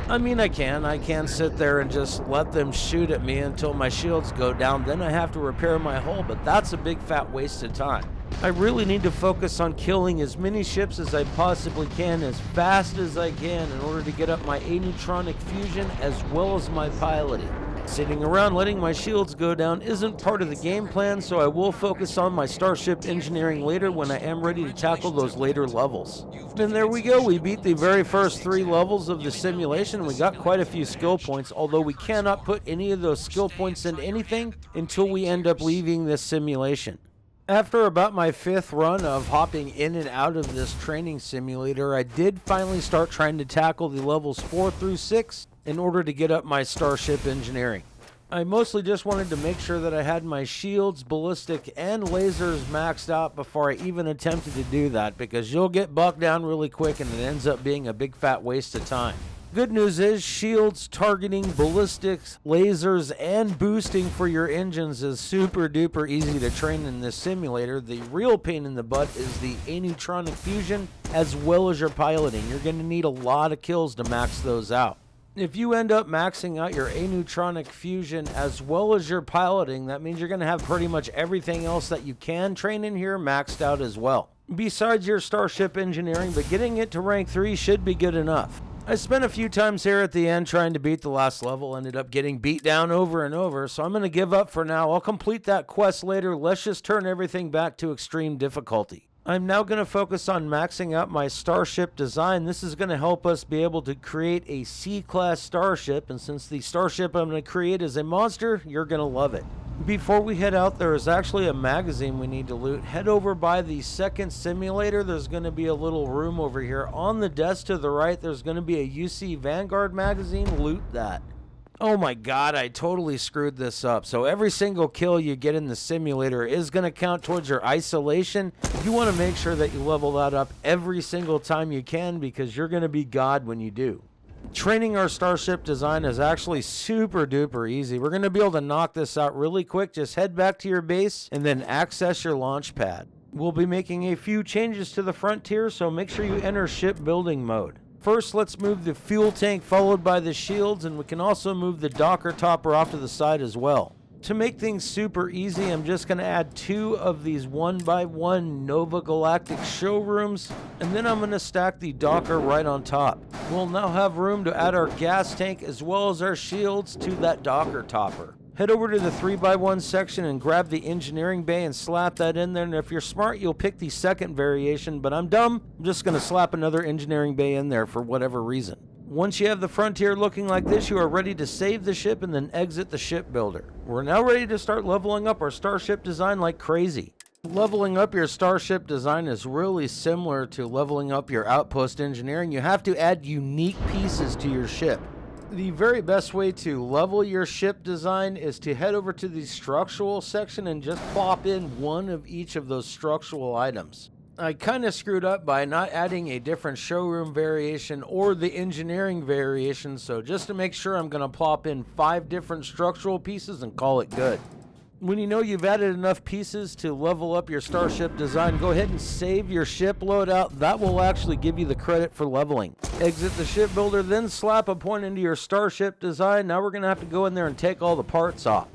I mean, I can sit there and just let them shoot at me until my shields go down, then I have to repair my hull, but that's a big fat waste of time. I really need to focus on killing as many ships as I possibly can as fast as I can in order to get up my aneutronic fusion as well as my piloting. Sitting around letting my shields go down isn't part of the game plan, so I will focus on my starship engineering later when I am ready to tackle those later levels. And there we go, we beat the very first 3 levels of the simulation. We got quite a few skill points, although we cannot put any of those skill points into anything until we end up leaving this simulation. After about my 5th run of hopping in and out of this training simulator, I did finally start trying to tackle the levels 4 through 6 in order to get up my starship engineering. I mostly just wanted to make sure that I had my shields, ballistic, and lasers maxed out before I even attempted to do that, because you'll get bucked down really quick and it ends up being a big fat waste of time. Good news is shields, targeting, ballistics, lasers, and boosting for your engines is super duper easy to train in this simulator. The real pain in the butt is the aneutronic fusion as well as your piloting. You're going to need a lot of kills to max those out. If you end up maxing out your aneutronic fusion as well as your piloting, that means you're going to have pretty much everything else that you can train in here maxed out as well. Besides your starship engineering, but getting it to rank 3 should be good enough. I spent a few times here at the end trying to beat the last level, ended up getting beat down over and over, so I'm going to give up for now. I'll complete that quest later. Let's just turn everything back to extreme difficulty. I'm now going to focus on maxing out my Starship Design. This is going to help us be able to create a C-class starship, and since the starship I'm going to create is a monster, you're going to love it. Before we head out, there is actually a magazine we need to loot. Head over by the second simulator. There's going to be a little room over here. On the desk to the right, there's going to be a UC Vanguard magazine. Loot that. Oh my god, I totally screwed this up. So every single kill you get in the simulator is going to count towards your isolation. You want to make sure that you level that up every single time you can, because you're going to be God when you do. Training our Starship Design is actually super duper easy. We're going to be able to knock this out really quick. Just head back to your base and then access your launch pad. We'll be making a few changes to the frontier, so make sure you enter shipbuilding mode. First, let's move the fuel tank followed by the shields, and we can also move the Docker topper off to the side as well. To make things super easy, I'm just going to add 2 of these 1x1 Nova Galactic showrooms, and then I'm going to stack the Docker right on top. We'll now have room to add our gas tank as well as our shields to that Docker topper. Head over to the 3x1 section and grab the engineering bay and slap that in there, and if you're smart, you'll pick the second variation, but I'm dumb. I'm just going to slap another engineering bay in there for whatever reason. Once you have the frontier looking like this, you are ready to save the ship and then exit the shipbuilder. We're now ready to start leveling up our Starship Design like crazy. Leveling up your Starship Design is really similar to leveling up your Outpost engineering. You have to add unique pieces to your ship. The very best way to level your ship design is to head over to the structural section and just plop in one of each of those structural items. I kind of screwed up by not adding a different showroom variation or the engineering variation, so just to make sure, I'm going to plop in 5 different structural pieces and call it good. When you know you've added enough pieces to level up your Starship Design, go ahead and save your ship loadout. That will actually give you the credit for leveling. Exit the shipbuilder, then slap a point into your Starship Design. Now we're going to have to go in there and take all the parts off.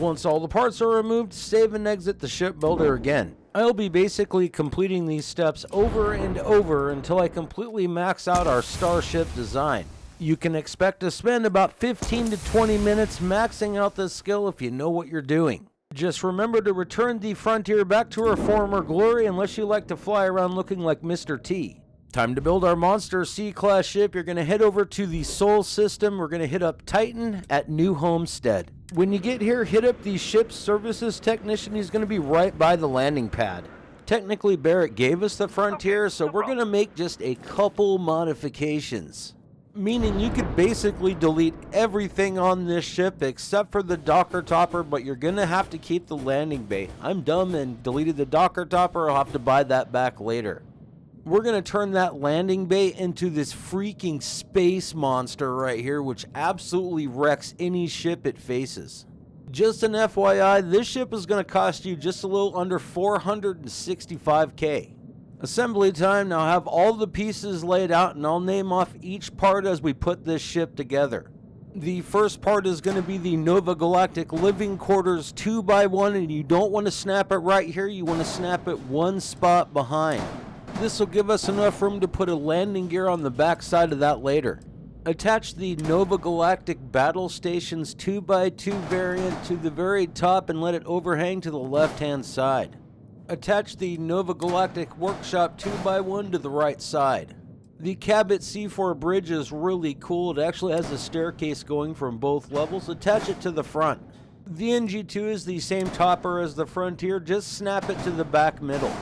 Once all the parts are removed, save and exit the shipbuilder again. I'll be basically completing these steps over and over until I completely max out our Starship Design. You can expect to spend about 15 to 20 minutes maxing out this skill if you know what you're doing. Just remember to return the Frontier back to her former glory unless you like to fly around looking like Mr. T. Time to build our monster C-class ship. You're going to head over to the Sol system. We're going to hit up Titan at New Homestead. When you get here, hit up the ship services technician. He's going to be right by the landing pad. Technically, Barrett gave us the Frontier, so we're going to make just a couple modifications. Meaning you could basically delete everything on this ship except for the Docker topper, but you're going to have to keep the landing bay. I'm dumb and deleted the Docker topper. I'll have to buy that back later. We're going to turn that landing bay into this freaking space monster right here, which absolutely wrecks any ship it faces. Just an FYI, this ship is going to cost you just a little under $465K. Assembly time. Now have all the pieces laid out, and I'll name off each part as we put this ship together. The first part is going to be the Nova Galactic Living Quarters 2x1, and you don't want to snap it right here. You want to snap it one spot behind. This will give us enough room to put a landing gear on the back side of that later. Attach the Nova Galactic Battle Stations 2x2 variant to the very top and let it overhang to the left-hand side. Attach the Nova Galactic Workshop 2x1 to the right side. The Cabot C4 bridge is really cool. It actually has a staircase going from both levels. Attach it to the front. The NG2 is the same topper as the Frontier, just snap it to the back middle.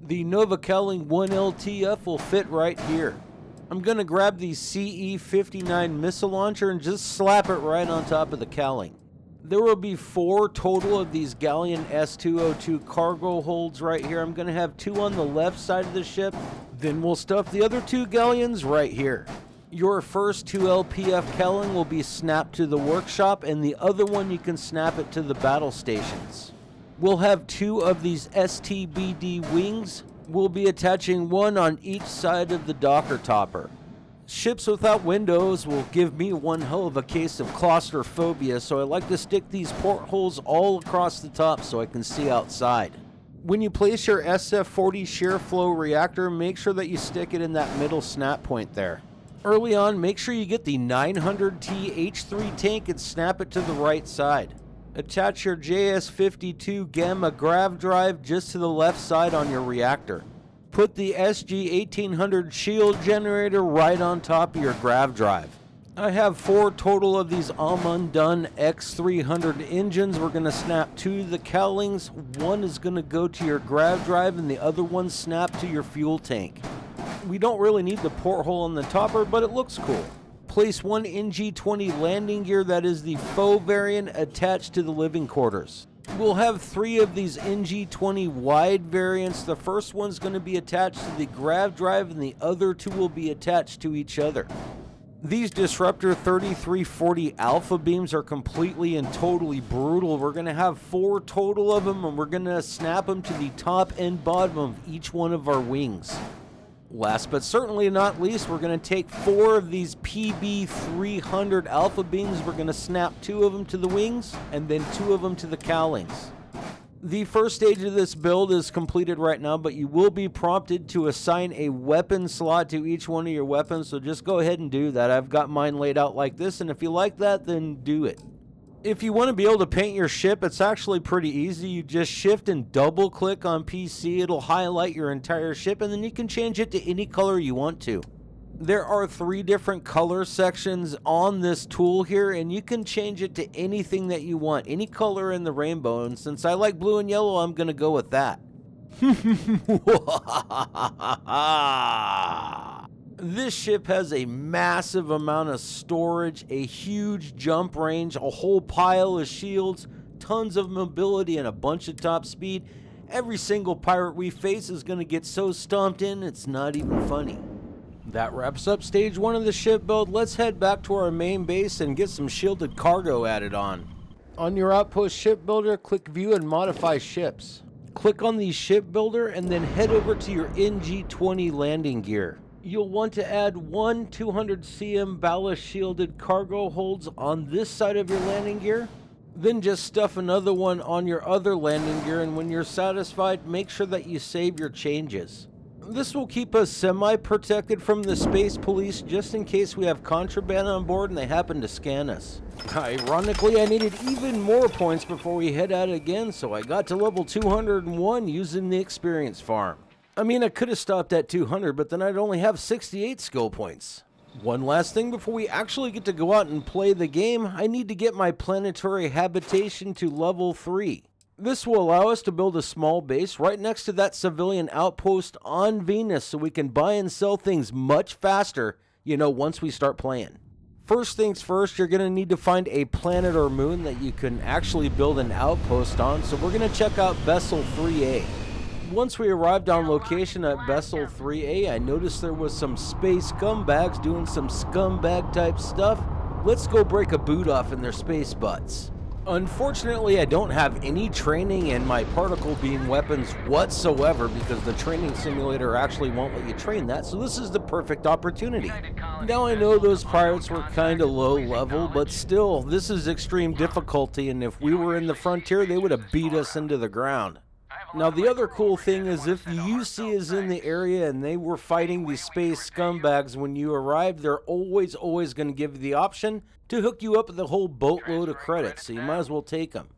The Nova Kelling 1LTF will fit right here. I'm going to grab the CE-59 missile launcher and just slap it right on top of the Kelling. There will be 4 total of these Galleon S202 cargo holds right here. I'm going to have 2 on the left side of the ship. Then we'll stuff the other 2 galleons right here. Your first 2 LPF Kelling will be snapped to the workshop, and the other one you can snap it to the battle stations. We'll have 2 of these STBD wings. We'll be attaching 1 on each side of the Docker topper. Ships without windows will give me one hell of a case of claustrophobia, so I like to stick these portholes all across the top so I can see outside. When you place your SF-40 shear flow reactor, make sure that you stick it in that middle snap point there. Early on, make sure you get the 900T H3 tank and snap it to the right side. Attach your JS-52 Gamma grav drive just to the left side on your reactor. Put the SG-1800 shield generator right on top of your grav drive. I have 4 total of these undone X300 engines. We're going to snap 2 to the cowlings. 1 is going to go to your grav drive and the other one snap to your fuel tank. We don't really need the porthole on the topper, but it looks cool. Place 1 NG-20 landing gear, that is the faux variant, attached to the living quarters. We'll have 3 of these NG-20 wide variants. The first one's going to be attached to the grav drive and the other 2 will be attached to each other. These Disruptor 3340 alpha beams are completely and totally brutal. We're going to have 4 total of them, and we're going to snap them to the top and bottom of each one of our wings. Last but certainly not least, we're going to take 4 of these PB300 alpha beams. We're going to snap 2 of them to the wings and then 2 of them to the cowlings. The first stage of this build is completed right now, but you will be prompted to assign a weapon slot to each one of your weapons, so just go ahead and do that. I've got mine laid out like this, and if you like that, then do it. If you want to be able to paint your ship, it's actually pretty easy. You just shift and double click on PC. It'll highlight your entire ship, and then you can change it to any color you want to. There are 3 different color sections on this tool here, and you can change it to anything that you want, any color in the rainbow, and since I like blue and yellow, I'm going to go with that. This ship has a massive amount of storage, a huge jump range, a whole pile of shields, tons of mobility, and a bunch of top speed. Every single pirate we face is going to get so stomped in, it's not even funny. That wraps up stage 1 of the ship build. Let's head back to our main base and get some shielded cargo added on. On your Outpost ship builder, click View and Modify Ships. Click on the ship builder and then head over to your NG-20 landing gear. You'll want to add 1 200 cm ballast shielded cargo holds on this side of your landing gear. Then just stuff another one on your other landing gear, and when you're satisfied, make sure that you save your changes. This will keep us semi-protected from the space police just in case we have contraband on board and they happen to scan us. Ironically, I needed even more points before we head out again, so I got to level 201 using the experience farm. I mean, I could have stopped at 200, but then I'd only have 68 skill points. One last thing before we actually get to go out and play the game, I need to get my Planetary Habitation to level 3. This will allow us to build a small base right next to that civilian outpost on Venus so we can buy and sell things much faster, once we start playing. First things first, you're going to need to find a planet or moon that you can actually build an outpost on, so we're going to check out Vessel 3A. Once we arrived on location at Vessel 3A, I noticed there was some space scumbags doing some scumbag type stuff. Let's go break a boot off in their space butts. Unfortunately, I don't have any training in my particle beam weapons whatsoever because the training simulator actually won't let you train that, so this is the perfect opportunity. Now I know those pirates were kind of low level, but still, this is extreme difficulty, and if we were in the frontier, they would have beat us into the ground. Now the other cool thing is if the UC is in the area and they were fighting these space scumbags when you arrived, they're always going to give you the option to hook you up with a whole boatload of credits, so you might as well take them.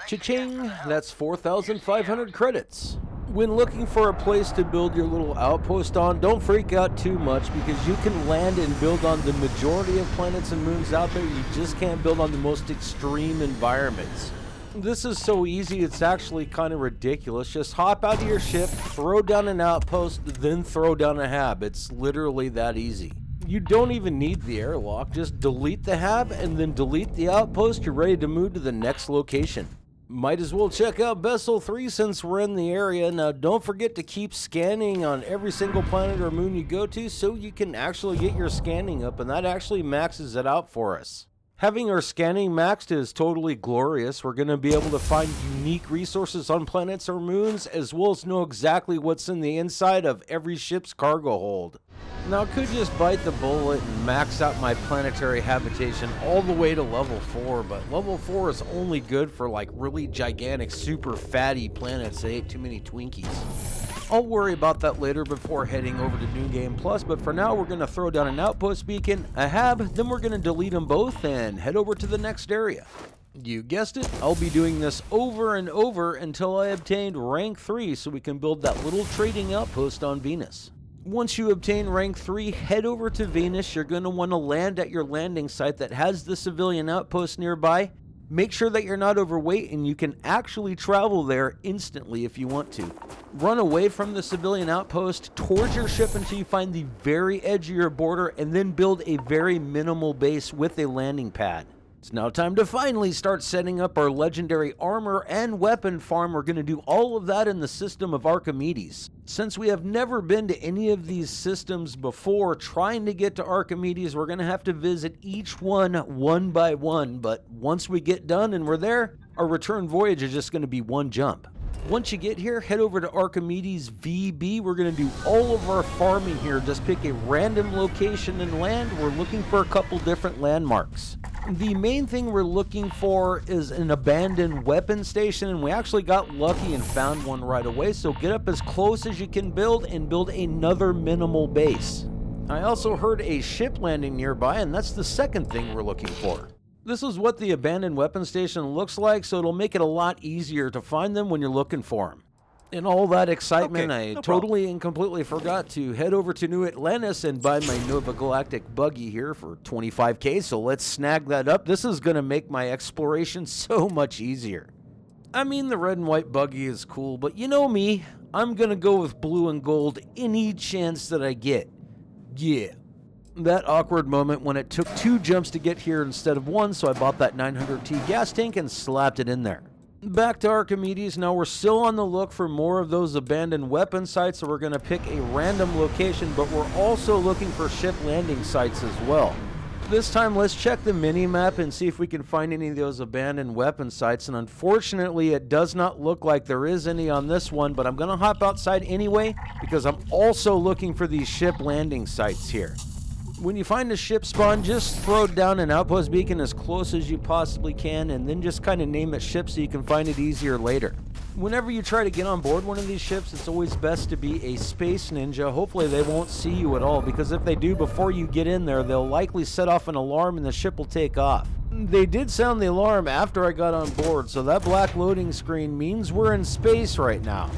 Cha-ching, that's 4,500 credits. When looking for a place to build your little outpost on, don't freak out too much because you can land and build on the majority of planets and moons out there. You just can't build on the most extreme environments. This is so easy, it's actually kind of ridiculous. Just hop out of your ship, throw down an outpost, then throw down a hab. It's literally that easy. You don't even need the airlock, just delete the hab and then delete the outpost. You're ready to move to the next location. Might as well check out Vessel 3 since we're in the area. Now don't forget to keep scanning on every single planet or moon you go to so you can actually get your scanning up, and that actually maxes it out for us. Having our scanning maxed is totally glorious. We're going to be able to find unique resources on planets or moons, as well as know exactly what's in the inside of every ship's cargo hold. Now I could just bite the bullet and max out my planetary habitation all the way to level 4, but level 4 is only good for like really gigantic, super fatty planets that ate too many Twinkies. I'll worry about that later before heading over to New Game Plus, but for now we're going to throw down an outpost beacon, a hab, then we're going to delete them both and head over to the next area. You guessed it, I'll be doing this over and over until I obtained rank 3 so we can build that little trading outpost on Venus. Once you obtain rank 3, head over to Venus. You're going to want to land at your landing site that has the civilian outpost nearby. Make sure that you're not overweight and you can actually travel there instantly if you want to. Run away from the civilian outpost towards your ship until you find the very edge of your border and then build a very minimal base with a landing pad. It's now time to finally start setting up our legendary armor and weapon farm. We're going to do all of that in the system of Archimedes. Since we have never been to any of these systems before, trying to get to Archimedes, we're going to have to visit each one by one, but once we get done and we're there, our return voyage is just going to be one jump. Once you get here, head over to Archimedes VB. We're going to do all of our farming here. Just pick a random location and land. We're looking for a couple different landmarks. The main thing we're looking for is an abandoned weapon station, and we actually got lucky and found one right away, so get up as close as you can build and build another minimal base. I also heard a ship landing nearby, and that's the second thing we're looking for. This is what the abandoned weapon station looks like, so it'll make it a lot easier to find them when you're looking for them. In all that excitement, I totally and completely forgot to head over to New Atlantis and buy my Nova Galactic buggy here for 25k, so let's snag that up. This is going to make my exploration so much easier. I mean, the red and white buggy is cool, but you know me, I'm going to go with blue and gold any chance that I get. Yeah. That awkward moment when it took 2 jumps to get here instead of 1, so I bought that 900T gas tank and slapped it in there. Back to Archimedes. Now we're still on the look for more of those abandoned weapon sites, so we're going to pick a random location, but we're also looking for ship landing sites as well. This time let's check the mini-map and see if we can find any of those abandoned weapon sites, and unfortunately it does not look like there is any on this one, but I'm going to hop outside anyway because I'm also looking for these ship landing sites here. When you find a ship spawn, just throw down an outpost beacon as close as you possibly can and then just kind of name it ship so you can find it easier later. Whenever you try to get on board one of these ships, it's always best to be a space ninja. Hopefully they won't see you at all, because if they do, before you get in there, they'll likely set off an alarm and the ship will take off. They did sound the alarm after I got on board, so that black loading screen means we're in space right now.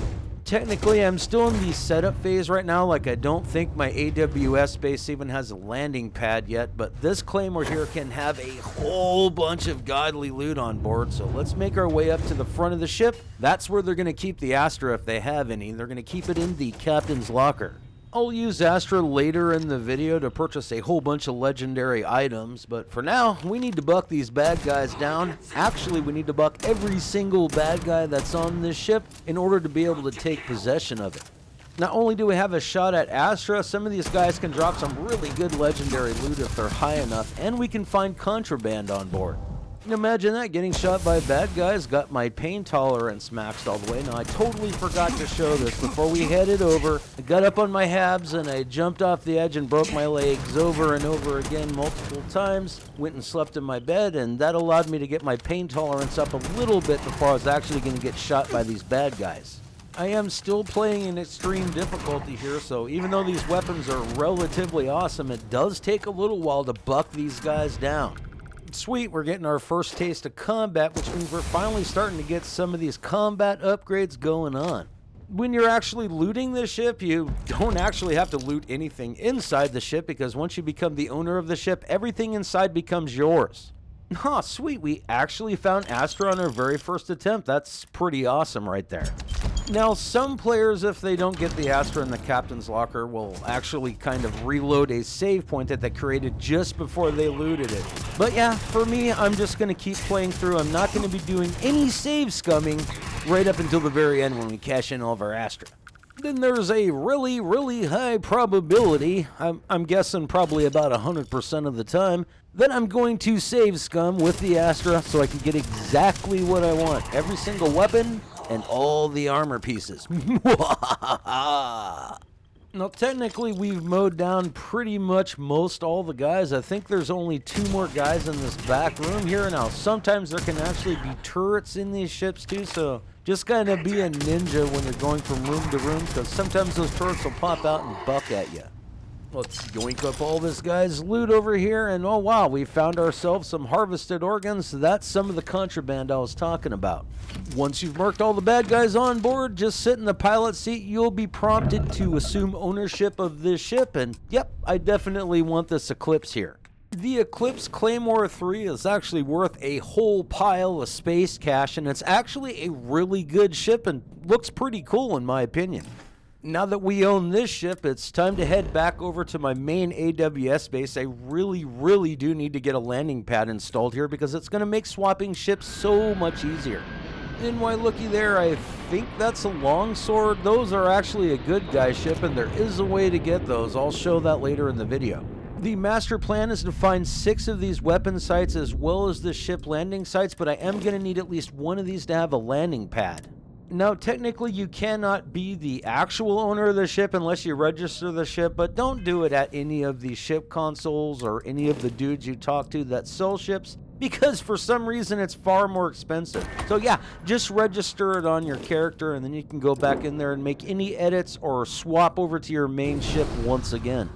Technically, I'm still in the setup phase right now. Like, I don't think my AWS base even has a landing pad yet, but this claymore here can have a whole bunch of godly loot on board, so let's make our way up to the front of the ship. That's where they're going to keep the Astra if they have any. They're going to keep it in the captain's locker. I'll use Astra later in the video to purchase a whole bunch of legendary items, but for now, we need to buck these bad guys down. Actually, we need to buck every single bad guy that's on this ship in order to be able to take possession of it. Not only do we have a shot at Astra, some of these guys can drop some really good legendary loot if they're high enough, and we can find contraband on board. Imagine that, getting shot by bad guys. Got my pain tolerance maxed all the way. Now, I totally forgot to show this before we headed over. I got up on my habs and I jumped off the edge and broke my legs over and over again multiple times. Went and slept in my bed, and that allowed me to get my pain tolerance up a little bit before I was actually going to get shot by these bad guys. I am still playing in extreme difficulty here, so even though these weapons are relatively awesome, it does take a little while to buck these guys down. Sweet, we're getting our first taste of combat, which means we're finally starting to get some of these combat upgrades going on. When you're actually looting the ship, you don't actually have to loot anything inside the ship, because once you become the owner of the ship, everything inside becomes yours. Oh, sweet, we actually found Astra on our very first attempt. That's pretty awesome right there. Now, some players, if they don't get the Astra in the captain's locker, will actually kind of reload a save point that they created just before they looted it. But yeah, for me, I'm just going to keep playing through. I'm not going to be doing any save scumming right up until the very end when we cash in all of our Astra. Then there's a really, really high probability, I'm guessing probably about 100% of the time, that I'm going to save scum with the Astra so I can get exactly what I want. Every single weapon and all the armor pieces. Now, technically, we've mowed down pretty much most all the guys. I think there's only 2 more guys in this back room here. Now, sometimes there can actually be turrets in these ships, too, so just kind of be a ninja when you're going from room to room, because sometimes those turrets will pop out and buck at you. Let's yoink up all this guy's loot over here, and oh wow, we found ourselves some harvested organs. That's some of the contraband I was talking about. Once you've marked all the bad guys on board, just sit in the pilot seat. You'll be prompted to assume ownership of this ship, and yep, I definitely want this Eclipse here. The Eclipse Claymore 3 is actually worth a whole pile of space cash, and it's actually a really good ship and looks pretty cool in my opinion. Now that we own this ship, it's time to head back over to my main AWS base. I really do need to get a landing pad installed here because it's going to make swapping ships so much easier. And why looky there, I think that's a longsword. Those are actually a good guy ship, and there is a way to get those. I'll show that later in the video. The master plan is to find 6 of these weapon sites as well as the ship landing sites, but I am going to need at least one of these to have a landing pad. Now, technically, you cannot be the actual owner of the ship unless you register the ship, but don't do it at any of the ship consoles or any of the dudes you talk to that sell ships, because for some reason it's far more expensive. So yeah, just register it on your character, and then you can go back in there and make any edits or swap over to your main ship once again.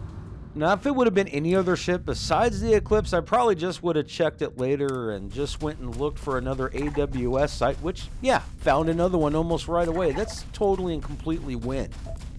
Now, if it would have been any other ship besides the Eclipse, I probably just would have checked it later and just went and looked for another AWS site, which, yeah, found another one almost right away. That's totally and completely win.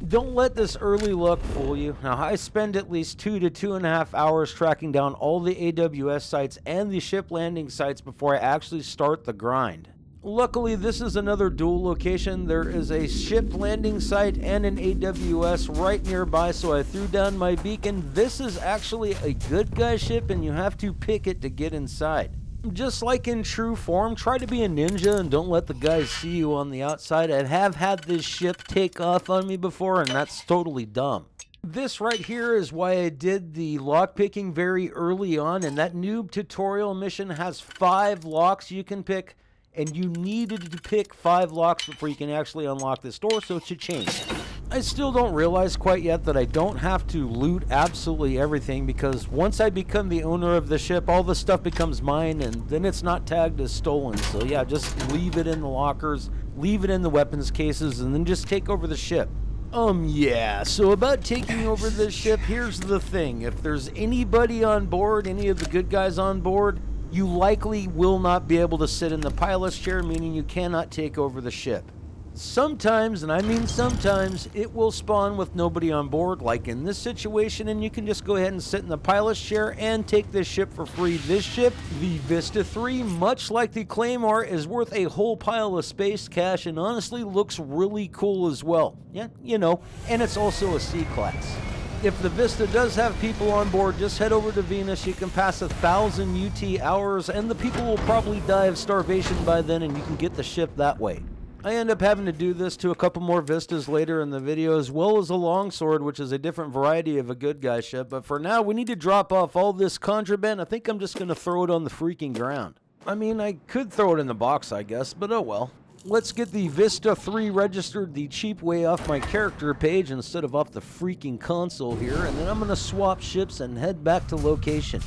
Don't let this early luck fool you. Now, I spend at least 2 to 2.5 hours tracking down all the AWS sites and the ship landing sites before I actually start the grind. Luckily, this is another dual location. There is a ship landing site and an AWS right nearby, so I threw down my beacon. This is actually a good guy ship, and you have to pick it to get inside. Just like in true form, try to be a ninja and don't let the guys see you on the outside. I have had this ship take off on me before, and that's totally dumb. This right here is why I did the lockpicking very early on, and that noob tutorial mission has 5 locks you can pick. And you needed to pick 5 locks before you can actually unlock this door, so it should change. I still don't realize quite yet that I don't have to loot absolutely everything, because once I become the owner of the ship, all the stuff becomes mine, and then it's not tagged as stolen. So yeah, just leave it in the lockers, leave it in the weapons cases, and then just take over the ship. Yeah, so about taking over this ship, here's the thing. If there's anybody on board, any of the good guys on board, you likely will not be able to sit in the pilot's chair, meaning you cannot take over the ship. Sometimes, and I mean sometimes, it will spawn with nobody on board, like in this situation, and you can just go ahead and sit in the pilot's chair and take this ship for free. This ship, the Vista 3, much like the Claymore, is worth a whole pile of space cash and honestly looks really cool as well. Yeah, you know, and it's also a C-class. If the Vista does have people on board, just head over to Venus. You can pass 1,000 UT hours, and the people will probably die of starvation by then, and you can get the ship that way. I end up having to do this to a couple more Vistas later in the video, as well as a longsword, which is a different variety of a good guy ship. But for now, we need to drop off all this contraband. I think I'm just going to throw it on the freaking ground. I mean, I could throw it in the box, I guess, but oh well. Let's get the Vista 3 registered the cheap way off my character page instead of off the freaking console here, and then I'm going to swap ships and head back to location.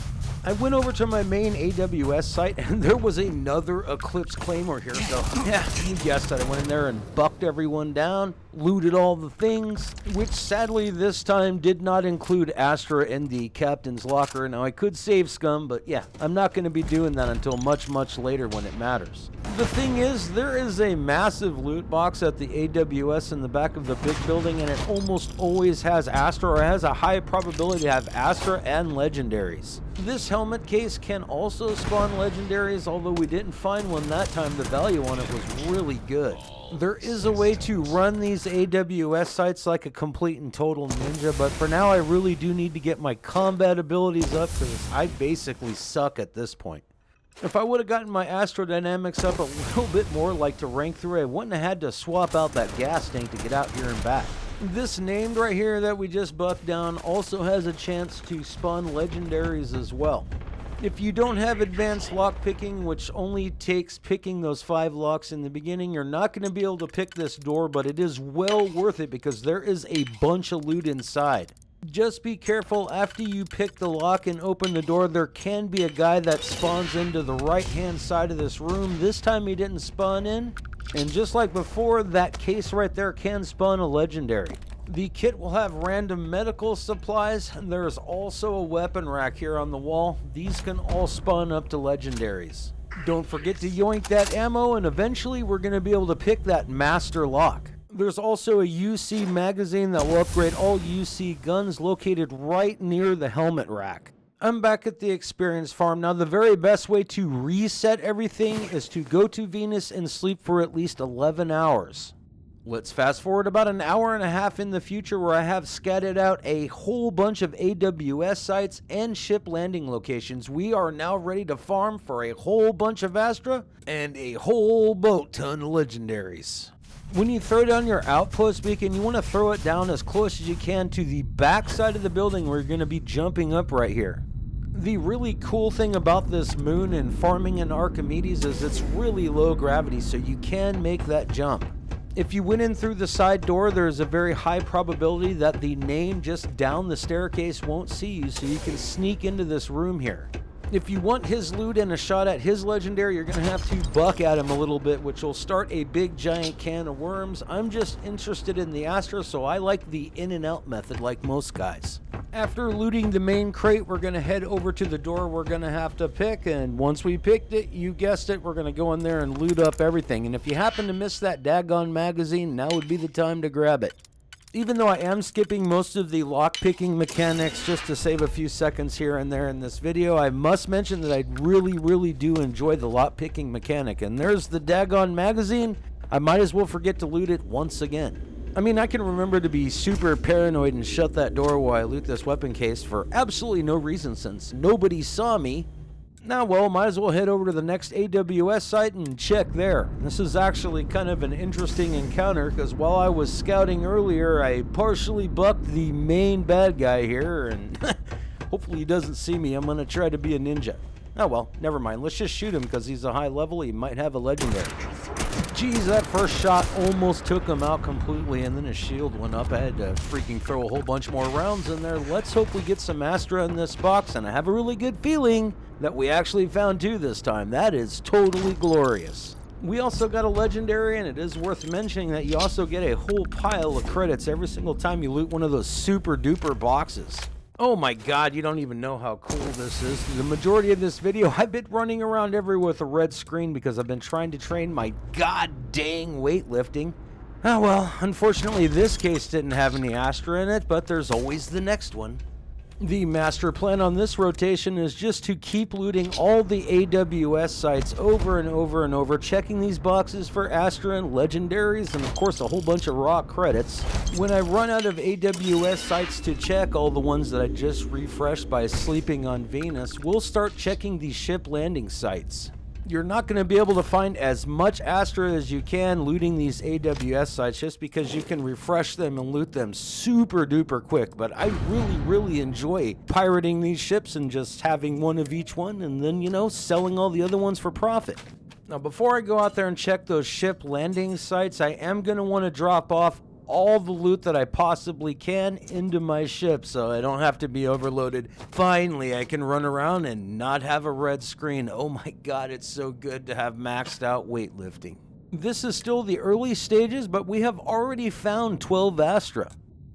I went over to my main AWS site, and there was another Eclipse Claymore here, so yeah, you guessed it. I went in there and bucked everyone down, looted all the things, which sadly this time did not include Astra in the captain's locker. Now, I could save scum, but yeah, I'm not going to be doing that until much later when it matters. The thing is, there is a massive loot box at the AWS in the back of the big building, and it almost always has Astra, or has a high probability to have Astra and legendaries. This helmet case can also spawn legendaries, although we didn't find one that time. The value on it was really good. There is a way to run these AWS sites like a complete and total ninja, but for now I really do need to get my combat abilities up because I basically suck at this point. If I would have gotten my astrodynamics up a little bit more, like to rank 3, I wouldn't have had to swap out that gas tank to get out here and back. This named right here that we just buffed down also has a chance to spawn legendaries as well. If you don't have advanced lock picking, which only takes picking those 5 locks in the beginning, you're not going to be able to pick this door, but it is well worth it because there is a bunch of loot inside. Just be careful after you pick the lock and open the door. There can be a guy that spawns into the right hand side of this room. This time he didn't spawn in, and just like before, that case right there can spawn a legendary. The kit will have random medical supplies, and there's also a weapon rack here on the wall. These can all spawn up to legendaries. Don't forget to yoink that ammo, and eventually we're going to be able to pick that master lock. There's also a UC magazine that will upgrade all UC guns, located right near the helmet rack. I'm back at the experience farm. Now, the very best way to reset everything is to go to Venus and sleep for at least 11 hours. Let's fast forward about an hour and a half in the future, where I have scattered out a whole bunch of AWS sites and ship landing locations. We are now ready to farm for a whole bunch of Astra and a whole boat ton of legendaries. When you throw down your outpost beacon, you want to throw it down as close as you can to the back side of the building where you're going to be jumping up right here. The really cool thing about this moon and farming in Archimedes is it's really low gravity, so you can make that jump. If you went in through the side door, there's a very high probability that the name just down the staircase won't see you, so you can sneak into this room here. If you want his loot and a shot at his legendary, you're going to have to buck at him a little bit, which will start a big giant can of worms. I'm just interested in the Astra, so I like the in and out method like most guys. After looting the main crate, we're going to head over to the door we're going to have to pick, and once we picked it, you guessed it, we're going to go in there and loot up everything. And if you happen to miss that daggone magazine, now would be the time to grab it. Even though I am skipping most of the lock-picking mechanics just to save a few seconds here and there in this video, I must mention that I really do enjoy the lock-picking mechanic. And there's the daggone magazine. I might as well forget to loot it once again. I mean, I can remember to be super paranoid and shut that door while I loot this weapon case for absolutely no reason, since nobody saw me. Now, well, might as well head over to the next AWS site and check there. This is actually kind of an interesting encounter, because while I was scouting earlier, I partially bucked the main bad guy here, and hopefully he doesn't see me. I'm going to try to be a ninja. Oh well, never mind. Let's just shoot him, because he's a high level. He might have a legendary. Geez, that first shot almost took him out completely, and then his shield went up. I had to freaking throw a whole bunch more rounds in there. Let's hope we get some Astra in this box, and I have a really good feeling that we actually found 2 this time. That is totally glorious. We also got a legendary, and it is worth mentioning that you also get a whole pile of credits every single time you loot one of those super duper boxes. Oh my god, you don't even know how cool this is. The majority of this video, I've been running around everywhere with a red screen because I've been trying to train my god dang weightlifting. Oh well, unfortunately this case didn't have any Astra in it, but there's always the next one. The master plan on this rotation is just to keep looting all the AWS sites over and over and over, checking these boxes for Astra and legendaries, and of course a whole bunch of raw credits. When I run out of AWS sites to check, all the ones that I just refreshed by sleeping on Venus, we'll start checking the ship landing sites. You're not going to be able to find as much Astra as you can looting these AWS sites, just because you can refresh them and loot them super duper quick. But I really enjoy pirating these ships and just having one of each one, and then, you know, selling all the other ones for profit. Now, before I go out there and check those ship landing sites, I am going to want to drop off all the loot that I possibly can into my ship so I don't have to be overloaded. Finally, I can run around and not have a red screen. Oh my god, it's so good to have maxed out weightlifting. This is still the early stages, but we have already found 12 Astra.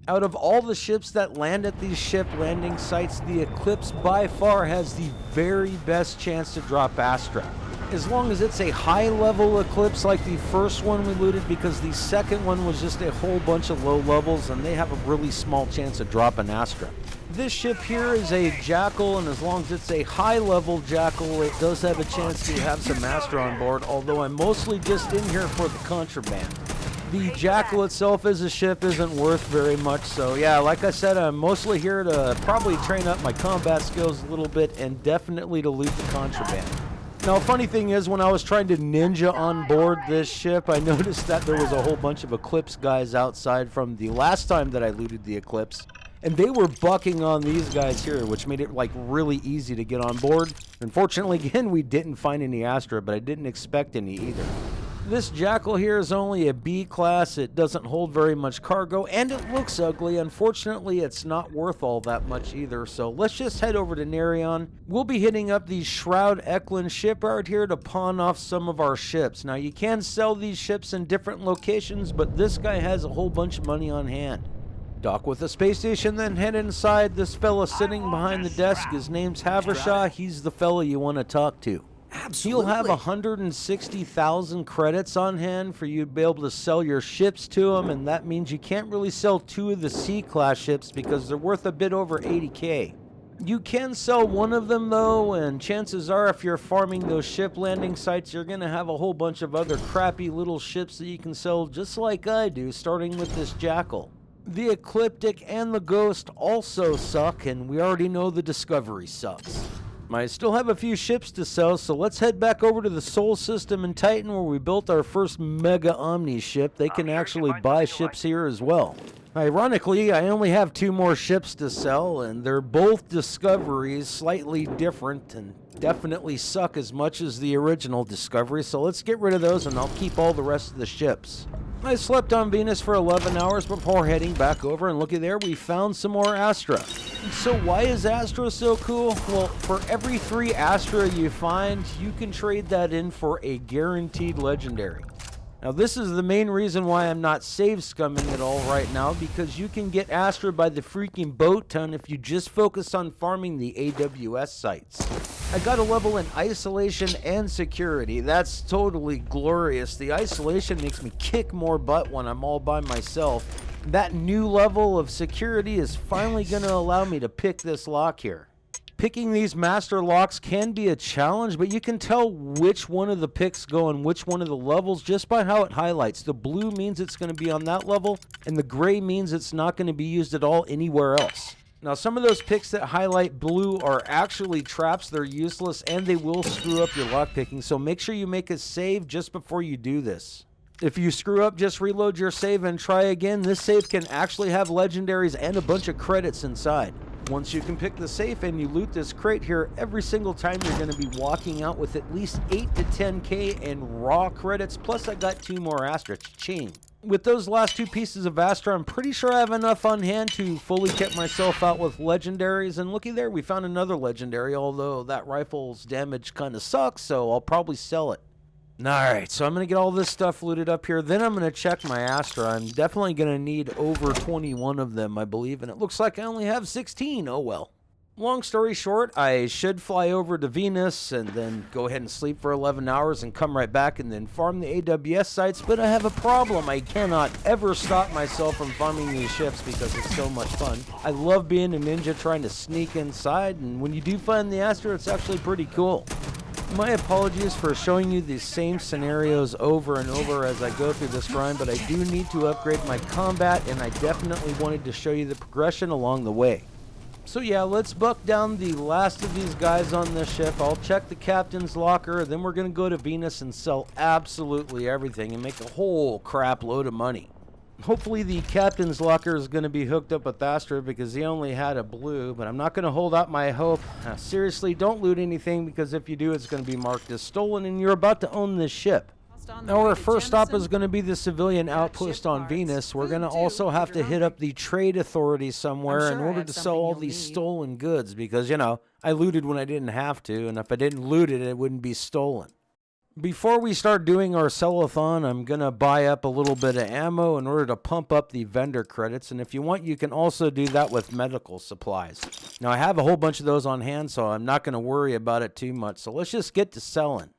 Out of all the ships that land at these ship landing sites, the Eclipse by far has the very best chance to drop Astra. as long as it's a high-level Eclipse like the first one we looted, because the second one was just a whole bunch of low levels, and they have a really small chance of dropping Astra. This ship here is a Jackal, and as long as it's a high-level Jackal, it does have a chance to have some Astra on board, although I'm mostly just in here for the contraband. The Jackal itself as a ship isn't worth very much, so yeah, like I said, I'm mostly here to probably train up my combat skills a little bit and definitely to loot the contraband. Now, funny thing is, when I was trying to ninja on board this ship, I noticed that there was a whole bunch of Eclipse guys outside from the last time that I looted the Eclipse. And they were bucking on these guys here, which made it like really easy to get on board. Unfortunately, again, we didn't find any Astra, but I didn't expect any either. This Jackal here is only a B class. It doesn't hold very much cargo, and it looks ugly. Unfortunately, it's not worth all that much either. So let's just head over to Nerion. We'll be hitting up the Shroud Eklund shipyard here to pawn off some of our ships. Now, you can sell these ships in different locations, but this guy has a whole bunch of money on hand. Dock with the space station, then head inside. This fella sitting behind the desk, his name's Habershaw. He's the fella you want to talk to. Absolutely. He'll have 160,000 credits on hand for you to be able to sell your ships to him, and that means you can't really sell 2 of the C-class ships because they're worth a bit over 80k. You can sell one of them though, and chances are if you're farming those ship landing sites, you're going to have a whole bunch of other crappy little ships that you can sell just like I do, starting with this Jackal. The Ecliptic and the Ghost also suck, and we already know the Discovery sucks. I still have a few ships to sell, so let's head back over to the Sol System in Titan where we built our first Mega Omni ship. They can actually buy ships here as well. Ironically, I only have 2 more ships to sell, and they're both Discoveries, slightly different, and definitely suck as much as the original Discovery, so let's get rid of those and I'll keep all the rest of the ships. I slept on Venus for 11 hours before heading back over, and looky there, we found some more Astra. So why is Astra so cool? Well, for every 3 Astra you find, you can trade that in for a guaranteed legendary. Now, this is the main reason why I'm not save scumming at all right now, because you can get Astra by the freaking boat ton if you just focus on farming the AWS sites. I got a level in isolation and security. That's totally glorious. The isolation makes me kick more butt when I'm all by myself. That new level of security is finally going to allow me to pick this lock here. Picking these master locks can be a challenge, but you can tell which one of the picks go in which one of the levels just by how it highlights. The blue means it's going to be on that level, and the gray means it's not going to be used at all anywhere else. Now, some of those picks that highlight blue are actually traps. They're useless, and they will screw up your lock picking, so make sure you make a save just before you do this. If you screw up, just reload your save and try again. This save can actually have legendaries and a bunch of credits inside. Once you can pick the safe and you loot this crate here, every single time you're going to be walking out with at least 8 to 10k in raw credits, plus I got 2 more Astra. Cha-ching. With those last 2 pieces of Astra, I'm pretty sure I have enough on hand to fully kit myself out with legendaries. And looky there, we found another legendary, although that rifle's damage kind of sucks, so I'll probably sell it. Alright, so I'm going to get all this stuff looted up here. Then I'm going to check my Astra. I'm definitely going to need over 21 of them, I believe. And it looks like I only have 16. Oh well. Long story short, I should fly over to Venus and then go ahead and sleep for 11 hours and come right back and then farm the AWS sites. But I have a problem. I cannot ever stop myself from farming these ships because it's so much fun. I love being a ninja trying to sneak inside. And when you do find the Astra, it's actually pretty cool. My apologies for showing you these same scenarios over and over as I go through this grind, but I do need to upgrade my combat, and I definitely wanted to show you the progression along the way. So yeah, let's buck down the last of these guys on this ship. I'll check the captain's locker, then we're going to go to Venus and sell absolutely everything and make a whole crap load of money. Hopefully the captain's locker is going to be hooked up with Astra because he only had a blue, but I'm not going to hold out my hope. Seriously, don't loot anything because if you do, it's going to be marked as stolen and you're about to own this ship. Now our first stop is going to be the civilian outpost on Venus. We're going to also have to hit up the trade authority somewhere in order to sell all these stolen goods because, you know, I looted when I didn't have to, and if I didn't loot it, it wouldn't be stolen. Before we start doing our sell-a-thon, I'm going to buy up a little bit of ammo in order to pump up the vendor credits. And if you want, you can also do that with medical supplies. Now, I have a whole bunch of those on hand, so I'm not going to worry about it too much. So let's just get to selling.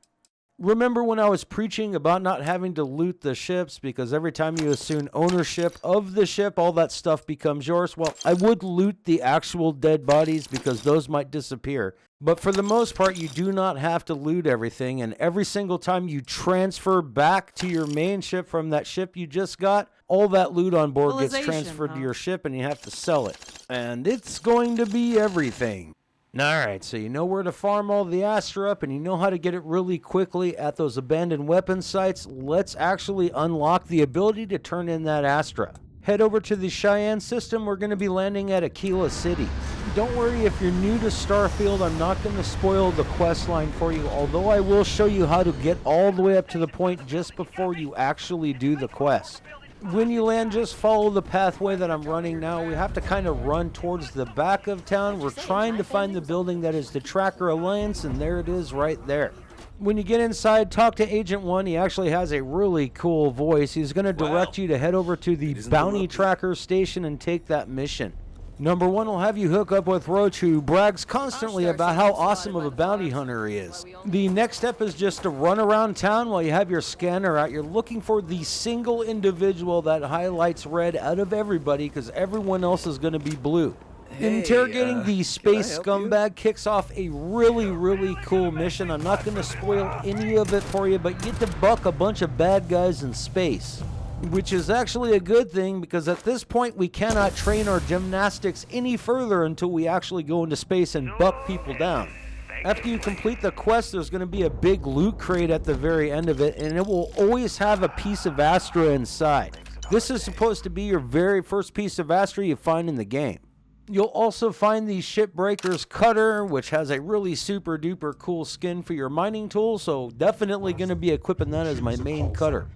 Remember when I was preaching about not having to loot the ships because every time you assume ownership of the ship, all that stuff becomes yours? Well, I would loot the actual dead bodies because those might disappear. But for the most part, you do not have to loot everything, and every single time you transfer back to your main ship from that ship you just got, all that loot on board gets transferred to your ship and you have to sell it. And it's going to be everything. Alright, so you know where to farm all the Astra up and you know how to get it really quickly at those abandoned weapon sites. Let's actually unlock the ability to turn in that Astra. Head over to the Cheyenne system. We're going to be landing at Aquila City. Don't worry if you're new to Starfield, I'm not going to spoil the quest line for you, although I will show you how to get all the way up to the point just before you actually do the quest. When you land, just follow the pathway that I'm running now. We have to kind of run towards the back of town. We're trying to find the building that is the Tracker Alliance, and there it is right there. When you get inside, talk to Agent 1. He actually has a really cool voice. He's going to direct you to head over to the Bounty Tracker Station and take that mission. Number 1 will have you hook up with Roach, who brags constantly about how awesome of a bounty hunter he is. The next step is just to run around town while you have your scanner out. You're looking for the single individual that highlights red out of everybody because everyone else is going to be blue. Interrogating the space scumbag kicks off a really cool mission. I'm not going to spoil any of it for you, but you get to buck a bunch of bad guys in space, which is actually a good thing because at this point we cannot train our gymnastics any further until we actually go into space and buck people down. After you complete the quest, there's going to be a big loot crate at the very end of it, and it will always have a piece of Astra inside. This is supposed to be your very first piece of Astra you find in the game. You'll also find the Shipbreaker's Cutter, which has a really super duper cool skin for your mining tool, so definitely going to be equipping that as my main cutter.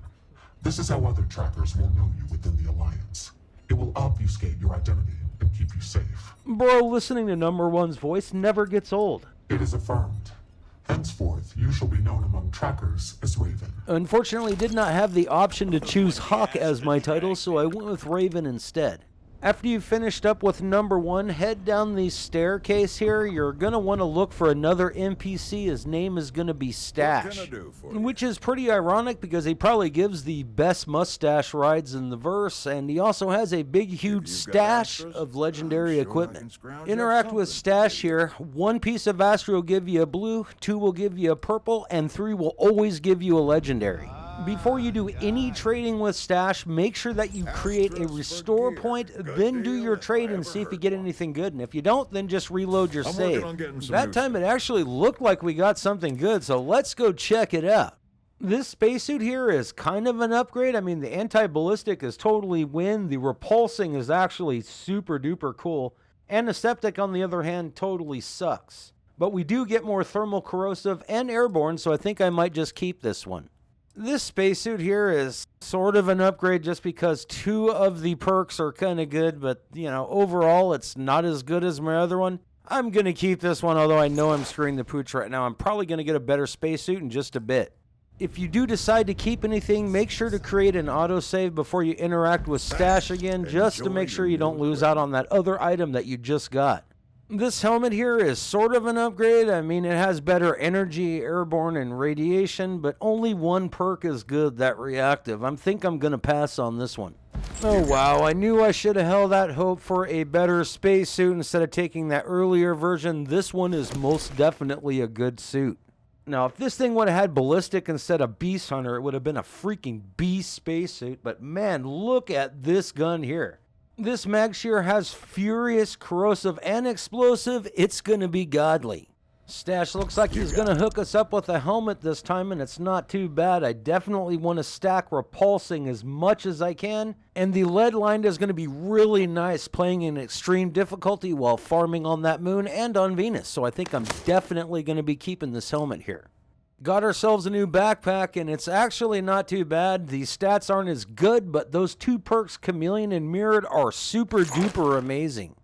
This is how other trackers will know you within the Alliance. It will obfuscate your identity and keep you safe. Bro, listening to Number 1's voice never gets old. It is affirmed. Henceforth, you shall be known among trackers as Raven. Unfortunately, did not have the option to choose Hawk as my title, so I went with Raven instead. After you've finished up with Number 1, head down the staircase here. You're going to want to look for another NPC. His name is going to be Stash, which is pretty ironic because he probably gives the best mustache rides in the verse, and he also has a big, huge stash of legendary equipment. Interact with Stash here. 1 piece of Astra will give you a blue, 2 will give you a purple, and 3 will always give you a legendary. Before you do any trading with Stash, make sure that you create a restore point, then do your trade and see if you get anything good. And if you don't, then just reload your save. That time it actually looked like we got something good, so let's go check it out. This spacesuit here is kind of an upgrade. I mean, the anti-ballistic is totally win. The repulsing is actually super duper cool. Antiseptic, on the other hand, totally sucks. But we do get more thermal corrosive and airborne, so I think I might just keep this one. This spacesuit here is sort of an upgrade just because 2 of the perks are kind of good, but, you know, overall it's not as good as my other one. I'm going to keep this one, although I know I'm screwing the pooch right now. I'm probably going to get a better spacesuit in just a bit. If you do decide to keep anything, make sure to create an autosave before you interact with Stash again, just to make sure you don't lose out on that other item that you just got. This helmet here is sort of an upgrade. I mean, it has better energy, airborne, and radiation, but only 1 perk is good, that reactive. I think I'm going to pass on this one. Oh wow, I knew I should have held out hope for a better spacesuit instead of taking that earlier version. This one is most definitely a good suit. Now, if this thing would have had ballistic instead of Beast Hunter, it would have been a freaking beast spacesuit, but man, look at this gun here. This mag shear has furious, corrosive, and explosive. It's going to be godly. Stash looks like he's going to hook us up with a helmet this time, and it's not too bad. I definitely want to stack repulsing as much as I can, and the lead line is going to be really nice playing in extreme difficulty while farming on that moon and on Venus, so I think I'm definitely going to be keeping this helmet here. Got ourselves a new backpack, and it's actually not too bad. The stats aren't as good, but those 2 perks, Chameleon and Mirrored, are super duper amazing.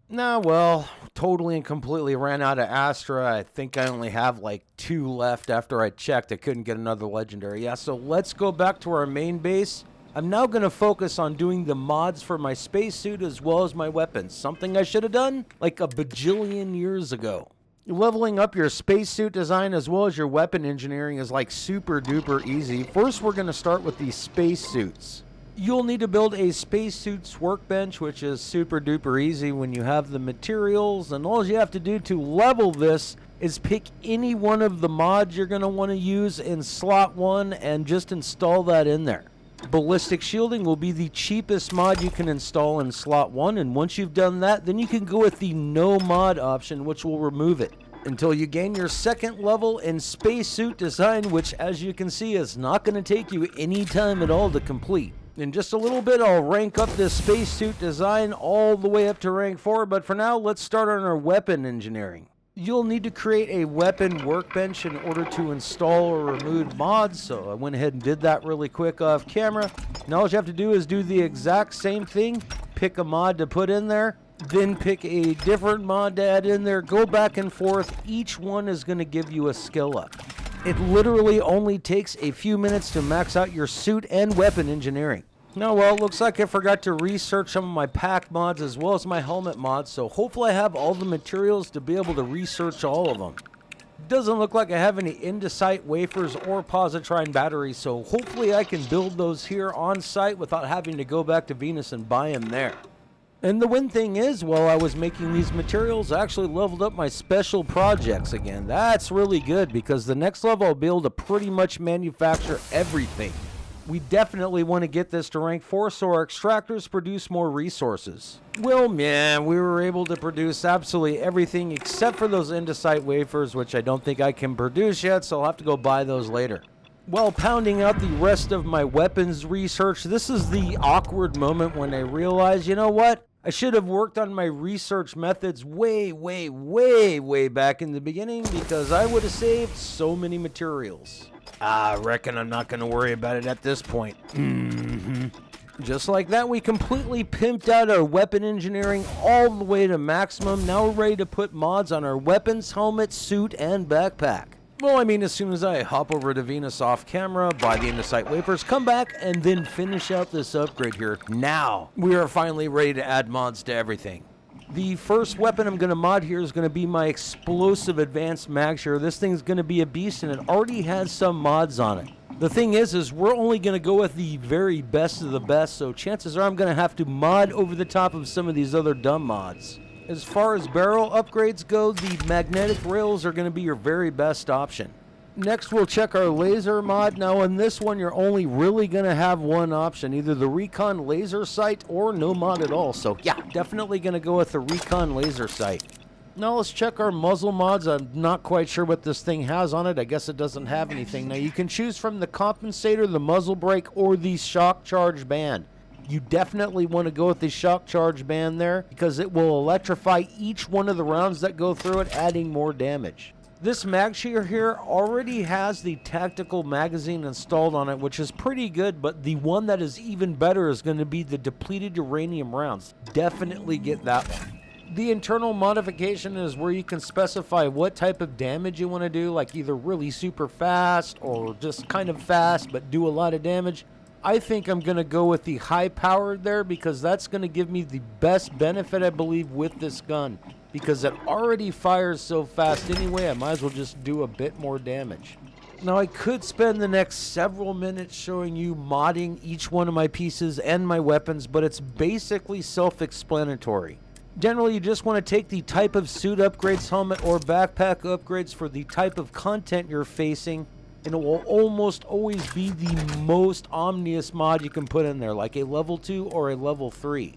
Nah, well, totally and completely ran out of Astra. I think I only have like 2 left after I checked. I couldn't get another legendary. Yeah, so let's go back to our main base. I'm now going to focus on doing the mods for my spacesuit as well as my weapons. Something I should have done like a bajillion years ago. Leveling up your spacesuit design as well as your weapon engineering is like super duper easy. First, we're going to start with the spacesuits. You'll need to build a spacesuits workbench, which is super duper easy when you have the materials, and all you have to do to level this is pick any one of the mods you're going to want to use in slot 1 and just install that in there. Ballistic shielding will be the cheapest mod you can install in slot 1, and once you've done that, then you can go with the no mod option, which will remove it until you gain your second level in spacesuit design, which as you can see is not going to take you any time at all to complete. In just a little bit, I'll rank up this spacesuit design all the way up to rank 4, but for now, let's start on our weapon engineering. You'll need to create a weapon workbench in order to install or remove mods, so I went ahead and did that really quick off camera. Now all you have to do is do the exact same thing, pick a mod to put in there, then pick a different mod to add in there, go back and forth. Each one is going to give you a skill up. It literally only takes a few minutes to max out your suit and weapon engineering. Now, well, it looks like I forgot to research some of my pack mods as well as my helmet mods, so hopefully I have all the materials to be able to research all of them. Doesn't look like I have any andesite wafers or positron batteries, so hopefully I can build those here on site without having to go back to Venus and buy them there. And the one thing is, while I was making these materials, I actually leveled up my special projects again. That's really good because the next level I'll be able to pretty much manufacture everything. We definitely want to get this to rank 4 so our extractors produce more resources. Well, man, we were able to produce absolutely everything except for those andesite wafers, which I don't think I can produce yet, so I'll have to go buy those later. While pounding out the rest of my weapons research, this is the awkward moment when I realized, you know what? I should have worked on my research methods way back in the beginning because I would have saved so many materials. I reckon I'm not going to worry about it at this point. Just like that, we completely pimped out our weapon engineering all the way to maximum. Now we're ready to put mods on our weapons, helmet, suit, and backpack. Well, I mean, as soon as I hop over to Venus off camera, buy the andesite wafers, come back, and then finish out this upgrade here. Now, we are finally ready to add mods to everything. The first weapon I'm going to mod here is going to be my explosive advanced mag shear. This thing's going to be a beast, and it already has some mods on it. The thing is we're only going to go with the very best of the best, so chances are I'm going to have to mod over the top of some of these other dumb mods. As far as barrel upgrades go, the magnetic rails are going to be your very best option. Next, we'll check our laser mod. Now, on this one, you're only really going to have one option, either the recon laser sight or no mod at all. So, yeah, definitely going to go with the recon laser sight. Now, let's check our muzzle mods. I'm not quite sure what this thing has on it. I guess it doesn't have anything. Now, you can choose from the compensator, the muzzle brake, or the shock charge band. You definitely want to go with the shock charge band there because it will electrify each one of the rounds that go through it, adding more damage. This mag shear here already has the tactical magazine installed on it, which is pretty good, but the one that is even better is going to be the depleted uranium rounds. Definitely get that one. The internal modification is where you can specify what type of damage you want to do, like either really super fast or just kind of fast but do a lot of damage. I think I'm going to go with the high powered there because that's going to give me the best benefit, I believe, with this gun. Because it already fires so fast anyway, I might as well just do a bit more damage. Now, I could spend the next several minutes showing you modding each one of my pieces and my weapons, but it's basically self-explanatory. Generally, you just want to take the type of suit upgrades, helmet, or backpack upgrades for the type of content you're facing, and it will almost always be the most omnious mod you can put in there, like a level 2 or a level 3.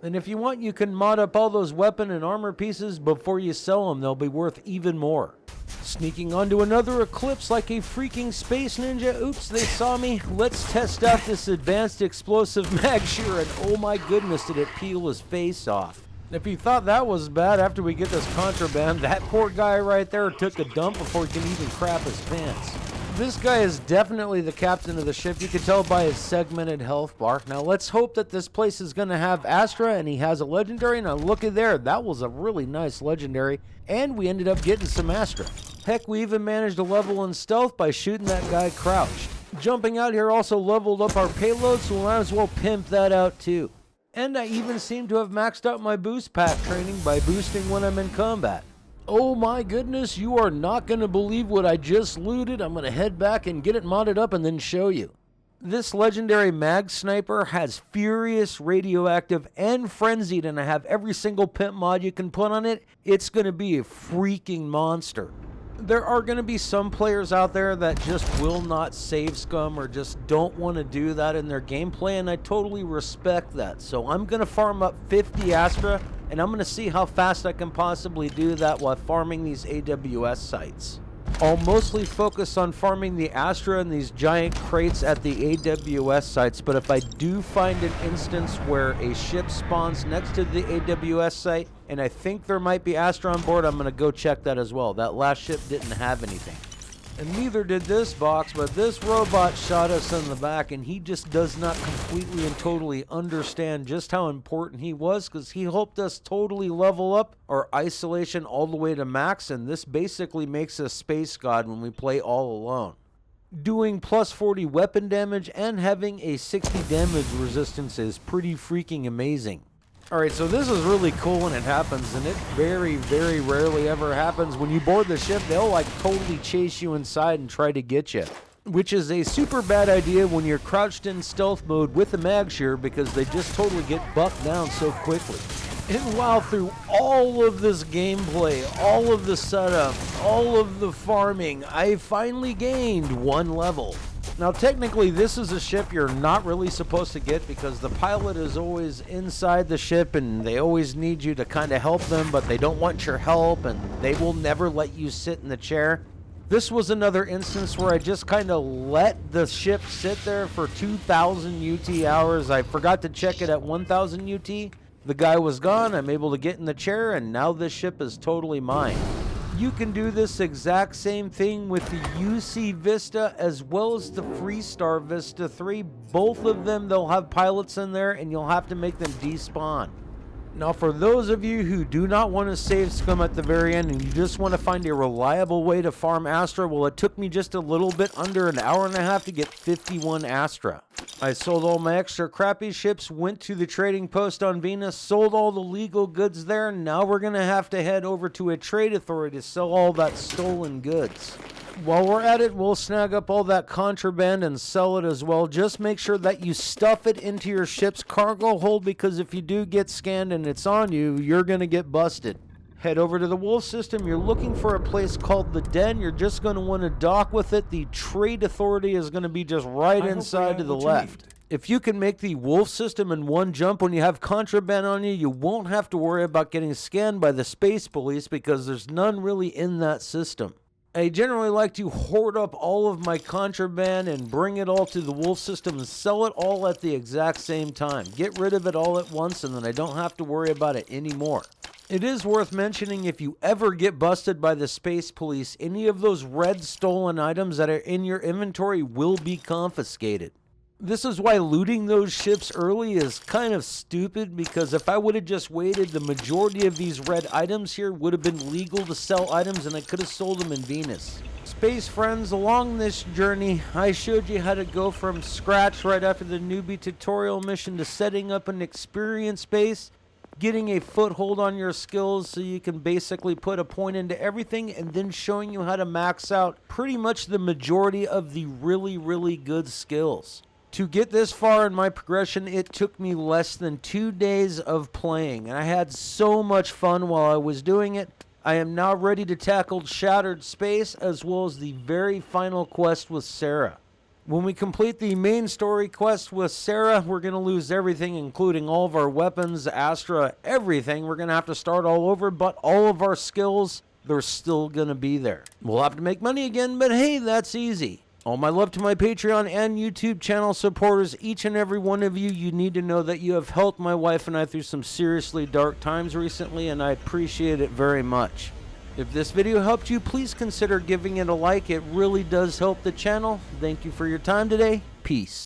And if you want, you can mod up all those weapon and armor pieces before you sell them. They'll be worth even more. Sneaking onto another eclipse like a freaking space ninja. Oops, they saw me. Let's test out this advanced explosive mag shear, and oh my goodness, did it peel his face off. If you thought that was bad after we get this contraband, that poor guy right there took a dump before he can even crap his pants. This guy is definitely the captain of the ship. You can tell by his segmented health bar. Now, let's hope that this place is going to have Astra, and he has a legendary. Now, looky there. That was a really nice legendary, and we ended up getting some Astra. Heck, we even managed to level in stealth by shooting that guy crouched. Jumping out here also leveled up our payload, so we might as well pimp that out too. And I even seem to have maxed out my boost pack training by boosting when I'm in combat. Oh my goodness, you are not going to believe what I just looted. I'm going to head back and get it modded up and then show you. This legendary mag sniper has furious, radioactive, and frenzied, and I have every single pimp mod you can put on it. It's going to be a freaking monster. There are going to be some players out there that just will not save scum or just don't want to do that in their gameplay, and I totally respect that. So I'm going to farm up 50 Astra, and I'm going to see how fast I can possibly do that while farming these AWS sites. I'll mostly focus on farming the Astra and these giant crates at the AWS sites, but if I do find an instance where a ship spawns next to the AWS site, and I think there might be Astra on board, I'm going to go check that as well. That last ship didn't have anything. And neither did this box, but this robot shot us in the back, and he just does not completely and totally understand just how important he was, because he helped us totally level up our isolation all the way to max, and this basically makes us space god when we play all alone. Doing plus 40 weapon damage and having a 60 damage resistance is pretty freaking amazing. Alright, so this is really cool when it happens, and it very, very rarely ever happens. When you board the ship, they'll like totally chase you inside and try to get you. Which is a super bad idea when you're crouched in stealth mode with a mag shear, because they just totally get bucked down so quickly. And while through all of this gameplay, all of the setup, all of the farming, I finally gained 1 level. Now technically this is a ship you're not really supposed to get, because the pilot is always inside the ship and they always need you to kind of help them, but they don't want your help and they will never let you sit in the chair. This was another instance where I just kind of let the ship sit there for 2,000 UT hours. I forgot to check it at 1,000 UT. The guy was gone, I'm able to get in the chair, and now this ship is totally mine. You can do this exact same thing with the UC Vista as well as the Freestar Vista 3. Both of them, they'll have pilots in there and you'll have to make them despawn. Now for those of you who do not want to save scum at the very end and you just want to find a reliable way to farm Astra, well, it took me just a little bit under an hour and a half to get 51 Astra. I sold all my extra crappy ships, went to the trading post on Venus, sold all the legal goods there, and now we're going to have to head over to a trade authority to sell all that stolen goods. While we're at it, we'll snag up all that contraband and sell it as well. Just make sure that you stuff it into your ship's cargo hold, because if you do get scanned and it's on you, you're going to get busted. Head over to the Wolf system. You're looking for a place called the Den. You're just going to want to dock with it. The trade authority is going to be just right inside to the left. If you can make the Wolf system in one jump when you have contraband on you, you won't have to worry about getting scanned by the space police, because there's none really in that system. I generally like to hoard up all of my contraband and bring it all to the Wolf system and sell it all at the exact same time. Get rid of it all at once, and then I don't have to worry about it anymore. It is worth mentioning, if you ever get busted by the space police, any of those red stolen items that are in your inventory will be confiscated. This is why looting those ships early is kind of stupid, because if I would have just waited, the majority of these red items here would have been legal to sell items, and I could have sold them in Venus. Space friends, along this journey, I showed you how to go from scratch right after the newbie tutorial mission to setting up an experience base, getting a foothold on your skills so you can basically put a point into everything, and then showing you how to max out pretty much the majority of the really, really good skills. To get this far in my progression, it took me less than 2 days of playing, and I had so much fun while I was doing it. I am now ready to tackle Shattered Space as well as the very final quest with Sarah. When we complete the main story quest with Sarah, we're going to lose everything, including all of our weapons, Astra, everything. We're going to have to start all over, but all of our skills, they're still going to be there. We'll have to make money again, but hey, that's easy. All my love to my Patreon and YouTube channel supporters, each and every one of you. You need to know that you have helped my wife and I through some seriously dark times recently, and I appreciate it very much. If this video helped you, please consider giving it a like. It really does help the channel. Thank you for your time today. Peace.